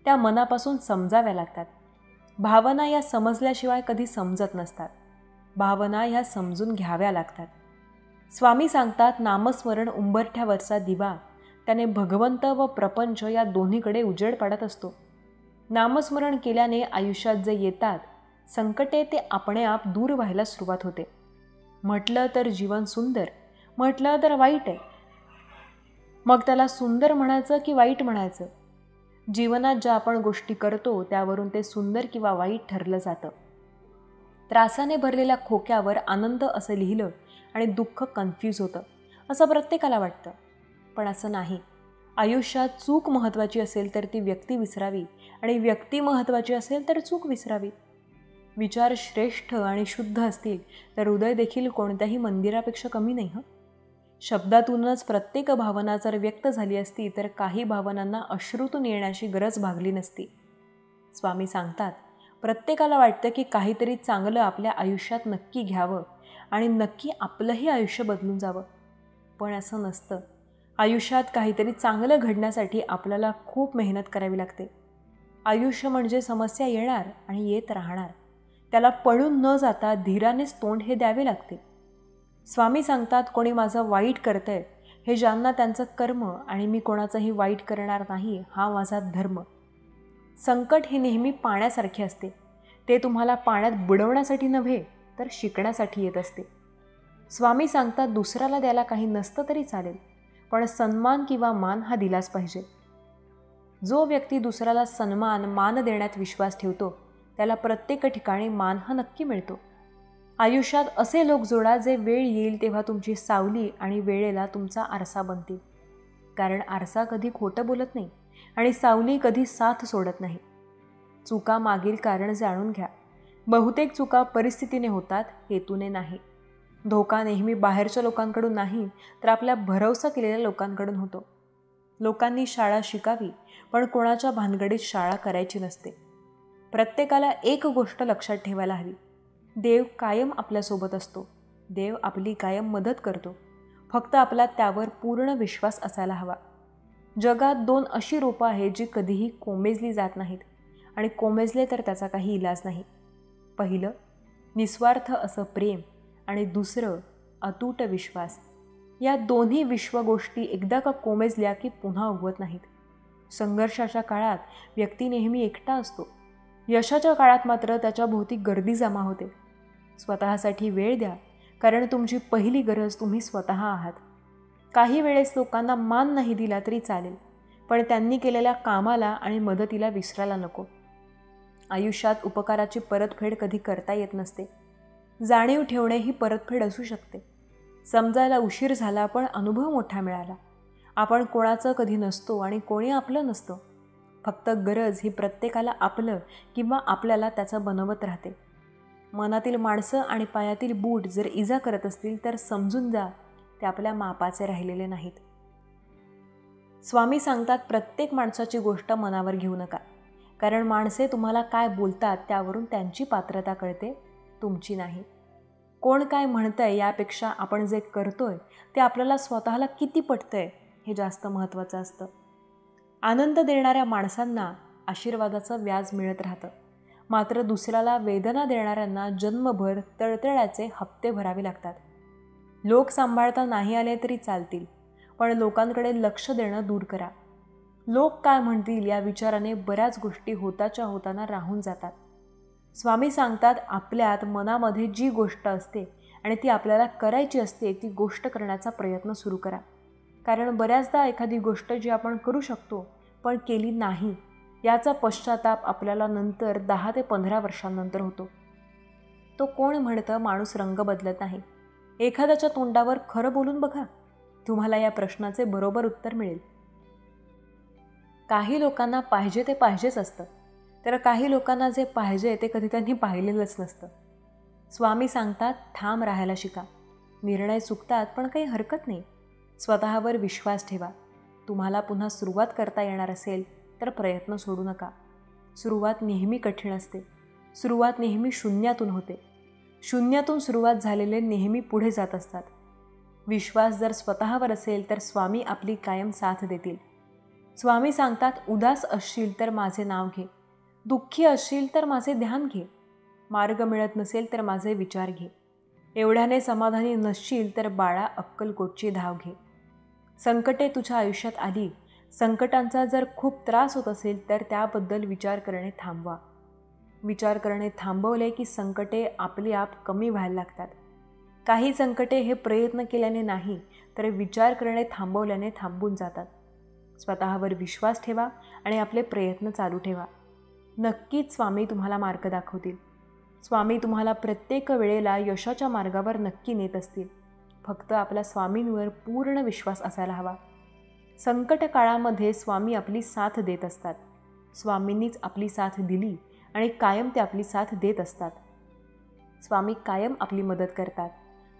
त्या मनापासून समजाव्या लागतात. भावना या समजल्याशिवाय कधी समजत नसतात. भावना ह्या समजून घ्याव्या लागतात. स्वामी सांगतात, नामस्मरण उंबरठ्यावरचा दिवा त्याने भगवंत व प्रपंच या दोन्हीकडे उजेड पाडत असतो. नामस्मरण केल्याने आयुष्यात जे येतात संकटे ते आपणेआप दूर व्हायला सुरुवात होते. म्हटलं तर जीवन सुंदर, म्हटलं तर वाईट आहे. मग त्याला सुंदर म्हणायचं की वाईट म्हणायचं? जीवनात ज्या आपण गोष्टी करतो त्यावरून ते सुंदर किंवा वाईट ठरलं जातं. त्रासाने भरलेल्या खोक्यावर आनंद असं लिहिलं आणि दुःख कन्फ्यूज होतं असं प्रत्येकाला वाटतं, पण असं नाही. आयुष्यात चूक महत्त्वाची असेल तर ती व्यक्ती विसरावी आणि व्यक्ती महत्त्वाची असेल तर चूक विसरावी. विचार श्रेष्ठ आणि शुद्ध असतील तर हृदय देखील कोणत्याही मंदिरापेक्षा कमी नाही. शब्दातूनच प्रत्येक भावना जर व्यक्त झाली असती तर काही भावनांना अश्रूतून येण्याची गरज भागली नसती. स्वामी सांगतात, प्रत्येकाला वाटतं की काहीतरी चांगलं आपल्या आयुष्यात नक्की घ्यावं आणि नक्की आपलंही आयुष्य बदलून जावं, पण असं नसतं. आयुष्यात काहीतरी चांगलं घडण्यासाठी आपल्याला खूप मेहनत करावी लागते. आयुष्य म्हणजे समस्या येणार आणि येत राहणार. त्याला पळून न जाता धीरानेच तोंड हे द्यावे लागते. स्वामी सांगतात, कोणी माझं वाईट करतंय हे ज्यांना त्यांचं कर्म आणि मी कोणाचंही वाईट करणार नाही हा माझा धर्म. संकट हे नेहमी पाण्यासारखे असते. ते तुम्हाला पाण्यात बुडवण्यासाठी नव्हे तर शिकण्यासाठी येत असते. स्वामी सांगतात, दुसऱ्याला द्यायला काही नसतं तरी चालेल, पण सन्मान किंवा मान हा दिलाच पाहिजे. जो व्यक्ती दुसऱ्याला सन्मान, मान देण्यात विश्वास ठेवतो त्याला प्रत्येक ठिकाणी मान हा नक्की मिळतो. आयुष्यात असे लोक जोडा जे वेळ येईल तेव्हा तुमची सावली आणि वेळेला तुमचा आरसा बनतील. कारण आरसा कधी खोटं बोलत नाही आणि सावली कधी साथ सोडत नाही. चुका मागील कारण जाणून घ्या. बहुतेक चुका परिस्थितीने होतात, हेतूने नाही. धोका नेहमी बाहेरच्या लोकांकडून नाही तर आपल्या भरवसा केलेल्या लोकांकडून होतो. लोकांनी शाळा शिकावी, पण कोणाच्या भानगडीत शाळा करायची नसते. प्रत्येकाला एक गोष्ट लक्षात ठेवायला हवी, देव कायम आपल्यासोबत असतो. देव आपली कायम मदत करतो. फक्त आपला त्यावर पूर्ण विश्वास असायला हवा. जगात 2 अशी रूपं आहेत जी कधीही कोमेजली जात नाहीत आणि कोमेजले तर त्याचा काही इलाज नाही. पहिलं निस्वार्थ असं प्रेम आणि दुसरं अतूट विश्वास. या दोन्ही विश्वगोष्टी एकदा का कोमेजल्या की पुन्हा उगवत नाहीत. संघर्षाच्या काळात व्यक्ती नेहमी एकटा असतो. यशाच्या काळात मात्र त्याच्या भोवती गर्दी जमा होते. स्वतःसाठी वेळ द्या, कारण तुमची पहिली गरज तुम्ही स्वतः आहात. काही वेळेस लोकांना मान नाही दिला तरी चालेल, पण त्यांनी केलेल्या कामाला आणि मदतीला विसरायला नको. आयुष्यात उपकाराची परतफेड कधी करता येत नसते. जाणीव ठेवणे ही परतफेड असू शकते. समजायला उशीर झाला, पण अनुभव मोठा मिळाला. आपण कोणाचं कधी नसतो आणि कोणी आपलं नसतं. फक्त गरज ही प्रत्येकाला आपलं किंवा आपल्याला त्याचं बनवत राहते. मनातील माणसं आणि पायातील बूट जर इजा करत असतील तर समजून जा, ते आपल्या मापाचे राहिलेले नाहीत. स्वामी सांगतात, प्रत्येक माणसाची गोष्ट मनावर घेऊ नका, कारण माणसे तुम्हाला काय बोलतात त्यावरून त्यांची पात्रता कळते, तुमची नाही. कोण काय म्हणतंय यापेक्षा आपण जे करतोय ते आपल्याला स्वतःला किती पटतंय हे जास्त महत्त्वाचं असतं. आनंद देणाऱ्या माणसांना आशीर्वादाचं व्याज मिळत राहतं, मात्र दुसऱ्याला वेदना देणाऱ्यांना जन्मभर तळतळ्याचे हप्ते भरावे लागतात. लोक सांभाळता नाही आले तरी चालतील, पण लोकांकडे लक्ष देणं दूर करा. लोक काय म्हणतील या विचाराने बऱ्याच गोष्टी होताच्या होताना राहून जातात. स्वामी सांगतात, आपल्यात मनामध्ये जी गोष्ट असते आणि ती आपल्याला करायची असते ती गोष्ट करण्याचा प्रयत्न सुरू करा. कारण बऱ्याचदा एखादी गोष्ट जी आपण करू शकतो पण केली नाही, याचा पश्चाताप आपल्याला नंतर 10 ते 15 वर्षांनंतर होतो. तो कोण म्हणतं माणूस रंग बदलत नाही. एखाद्याच्या तोंडावर खरं बोलून बघा, तुम्हाला या प्रश्नाचे बरोबर उत्तर मिळेल. काही लोकांना पाहिजे ते पाहिजेच असतं, तर काही लोकांना जे पाहिजे ते कधी त्यांनी पाहिलेलंच नसतं. स्वामी सांगतात, ठाम राहायला शिका. निर्णय चुकतात पण काही हरकत नाही. स्वतःवर विश्वास ठेवा. तुम्हाला पुन्हा सुरुवात करता येणार असेल तर प्रयत्न सोडू नका. सुरुवात नेहमी कठीण असते. सुरुवात नेहमी शून्यातून होते. शून्यातून सुरुवात झालेले नेहमी पुढे जात असतात. विश्वास जर स्वतःवर असेल तर स्वामी आपली कायम साथ देतील. स्वामी सांगतात, उदास असशील तर माझे नाव घे. दुःखी असशील तर माझे ध्यान घे. मार्ग मिळत नसेल तर माझे विचार घे. एवढ्याने समाधानी नसशील तर बाळा अक्कलकोटची धाव घे. संकटे तुझ्या आयुष्यात आली, संकटांचा जर खूप त्रास होत असेल तर त्याबद्दल विचार करणे थांबवा. विचार करणे थांबवले की संकटे आपली आप कमी व्हायला लागतात. काही संकटे हे प्रयत्न केल्याने नाही तर विचार करणे थांबवल्याने थांबून जातात. स्वतःवर विश्वास ठेवा आणि आपले प्रयत्न चालू ठेवा. नक्कीच स्वामी तुम्हाला मार्ग दाखवतील. स्वामी तुम्हाला प्रत्येक वेळेला यशाच्या मार्गावर नक्की नेत असतील. फक्त आपल्या स्वामींवर पूर्ण विश्वास असायला हवा. संकट काळामध्ये स्वामी आपली साथ देत असतात. स्वामींनीच आपली साथ दिली आणि कायम ते आपली साथ देत असतात. स्वामी कायम आपली मदत करतात.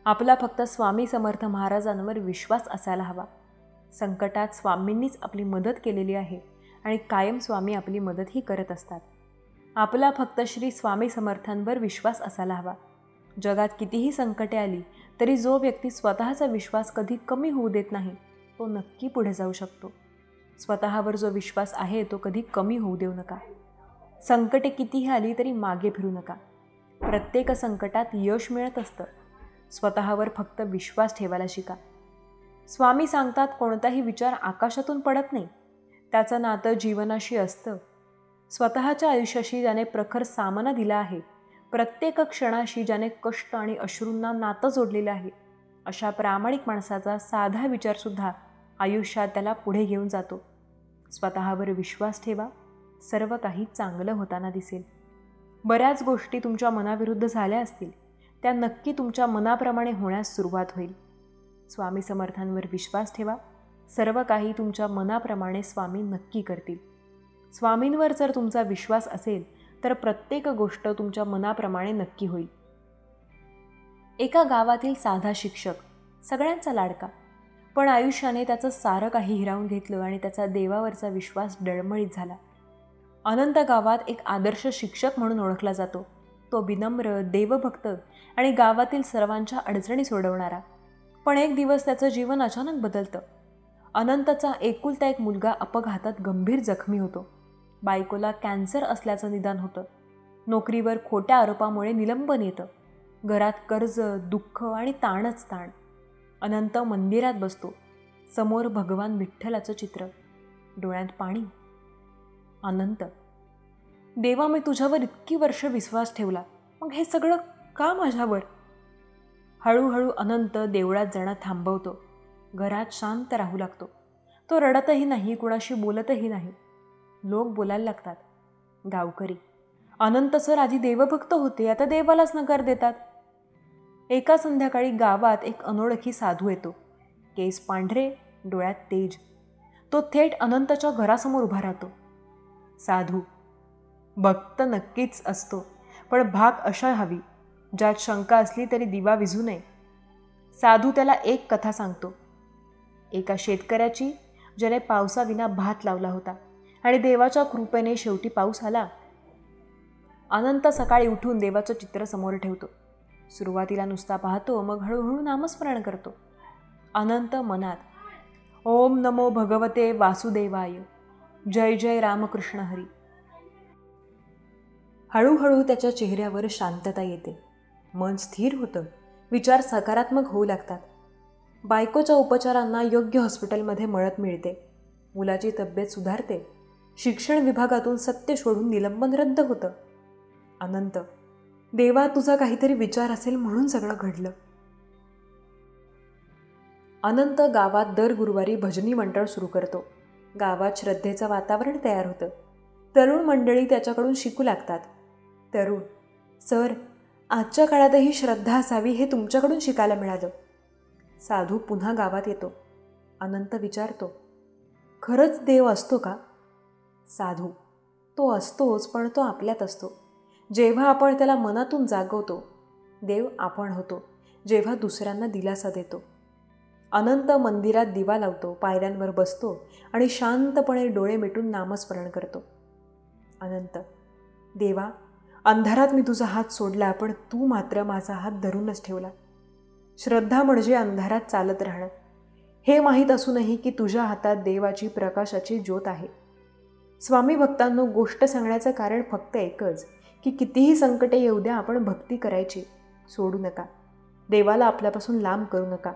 आपला फक्त स्वामी समर्थ महाराजांवर विश्वास असायला हवा. संकटात स्वामींनीच आपली मदत केलेली आहे आणि कायम स्वामी आपली मदतही करत असतात. आपला फक्त श्री स्वामी समर्थांवर विश्वास असायला हवा. जगात कितीही संकटे आली तरी जो व्यक्ती स्वतःचा विश्वास कधी कमी होऊ देत नाही तो नक्की पुढे जाऊ शकतो. स्वतःवर जो विश्वास आहे तो कधी कमी होऊ देऊ नका. संकटे कितीही आली तरी मागे फिरू नका. प्रत्येक संकटात यश मिळत असतं. स्वतःवर फक्त विश्वास ठेवायला शिका. स्वामी सांगतात, कोणताही विचार आकाशातून पडत नाही. त्याचं नातं जीवनाशी असतं. स्वतःच्या आयुष्याशी ज्याने प्रखर सामना दिला आहे, प्रत्येक क्षणाशी ज्याने कष्ट आणि अश्रूंना नातं जोडलेलं आहे, अशा प्रामाणिक माणसाचा साधा विचारसुद्धा आयुष्यात त्याला पुढे घेऊन जातो. स्वतःवर विश्वास ठेवा. सर्व काही चांगलं होताना दिसेल. बऱ्याच गोष्टी तुमच्या मनाविरुद्ध झाल्या असतील, त्या नक्की तुमच्या मनाप्रमाणे होण्यास सुरुवात होईल. स्वामी समर्थांवर विश्वास ठेवा. सर्व काही तुमच्या मनाप्रमाणे स्वामी नक्की करतील. स्वामींवर जर तुमचा विश्वास असेल तर प्रत्येक गोष्ट तुमच्या मनाप्रमाणे नक्की होईल. एका गावातील साधा शिक्षक, सगळ्यांचा लाडका, पण आयुष्याने त्याचं सारं काही हिरावून घेतलं आणि त्याचा देवावरचा विश्वास डळमळीत झाला. अनंत गावात एक आदर्श शिक्षक म्हणून ओळखला जातो. तो विनम्र, देवभक्त आणि गावातील सर्वांच्या अडचणी सोडवणारा. पण एक दिवस त्याचं जीवन अचानक बदलतं. अनंतचा एकुलता एक मुलगा अपघातात गंभीर जखमी होतो. बायकोला कॅन्सर असल्याचं निदान होतं. नोकरीवर खोट्या आरोपामुळे निलंबन येतं. घरात कर्ज, दुःख आणि ताणच ताण. अनंत मंदिरात बसतो. समोर भगवान विठ्ठलाचं चित्र. डोळ्यात पाणी. अनंत, देवा मी तुझ्यावर इतकी वर्ष विश्वास ठेवला, मग हे सगळं का माझ्यावर? हळूहळू अनंत देवळात जाणं थांबवतो. घरात शांत राहू लागतो. तो रडतही नाही, कुणाशी बोलतही नाही. लोक बोलायला लागतात. गावकरी, अनंत सर आधी देवभक्त होते, आता देवालाच नकार देतात. एका संध्याकाळी गावात एक अनोळखी साधू येतो. केस पांढरे, डोळ्यात तेज. तो थेट अनंतच्या घरासमोर उभा राहतो. साधू, भक्त नक्कीच असतो, पण भाग अशा हवी ज्यात शंका असली तरी दिवा विझू नये. साधू त्याला एक कथा सांगतो. एका शेतकऱ्याची, ज्याने पावसाविना भात लावला होता आणि देवाच्या कृपेने शेवटी पाऊस आला. अनंत सकाळी उठून देवाचं चित्र समोर ठेवतो. सुरुवातीला नुसता पाहतो, मग हळूहळू नामस्मरण करतो. अनंत मनात, ओम नमो भगवते वासुदेवाय, जय जय रामकृष्ण हरी. हळूहळू त्याच्या चेहऱ्यावर शांतता येते. मन स्थिर होतं. विचार सकारात्मक होऊ लागतात. बायकोच्या उपचारांना योग्य हॉस्पिटलमध्ये मदत मिळते. मुलाची तब्येत सुधारते. शिक्षण विभागातून सत्य शोधून निलंबन रद्द होतं. अनंत, देवा तुझा काहीतरी विचार असेल म्हणून सगळं घडलं. अनंत गावात दर गुरुवारी भजनी मंडळ सुरू करतो. गावात श्रद्धेचं वातावरण तयार होतं. तरुण मंडळी त्याच्याकडून शिकू लागतात. तरुण, सर, आजच्या काळातही श्रद्धा असावी हे तुमच्याकडून शिकायला मिळालं. साधू पुन्हा गावात येतो. अनंत विचारतो, खरंच देव असतो का? साधू, तो असतोच, पण तो आपल्यात असतो. जेव्हा आपण त्याला मनातून जागवतो, देव आपण होतो. जेव्हा दुसऱ्यांना दिलासा देतो. अनंत मंदिरात दिवा लावतो, पायऱ्यांवर बसतो आणि शांतपणे डोळे मिटून नामस्मरण करतो. अनंत, देवा, अंधारात मी तुझा हात सोडला, पण तू मात्र माझा हात धरूनच ठेवला. श्रद्धा म्हणजे अंधारात चालत राहणं. हे माहीत असूनही की तुझ्या हातात देवाची प्रकाशाची ज्योत आहे. स्वामी भक्तांनो, गोष्ट सांगण्याचं कारण फक्त एकच, की कितीही संकटे येऊ द्या, आपण भक्ती करायची सोडू नका. देवाला आपल्यापासून लांब करू नका.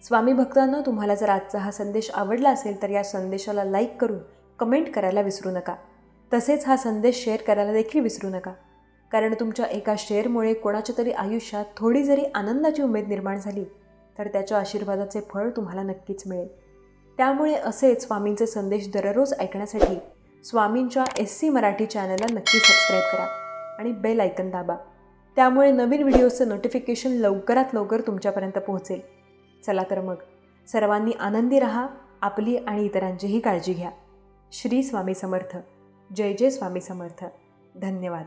स्वामी भक्तांनो, तुम्हाला जर आजचा हा संदेश आवडला असेल तर या संदेशाला लाईक करून कमेंट करायला विसरू नका. तसेच हा संदेश शेअर करायला देखील विसरू नका, कारण तुमच्या एका शेअरमुळे कोणाच्या तरी आयुष्यात थोडी जरी आनंदाची उमेद निर्माण झाली तर त्याच्या आशीर्वादाचे फळ तुम्हाला नक्कीच मिळेल. त्यामुळे असेच स्वामींचे संदेश दररोज ऐकण्यासाठी स्वामींच्या SC मराठी चॅनलला नक्की सबस्क्राईब करा आणि बेल आयकन दाबा. त्यामुळे नवीन व्हिडिओचं नोटिफिकेशन लवकरात लवकर तुमच्यापर्यंत पोहोचेल. चला तर मग, सर्वांनी आनंदी राहा. आपली आणि इतरांचीही काळजी घ्या. श्री स्वामी समर्थ. जय जय स्वामी समर्थ. धन्यवाद.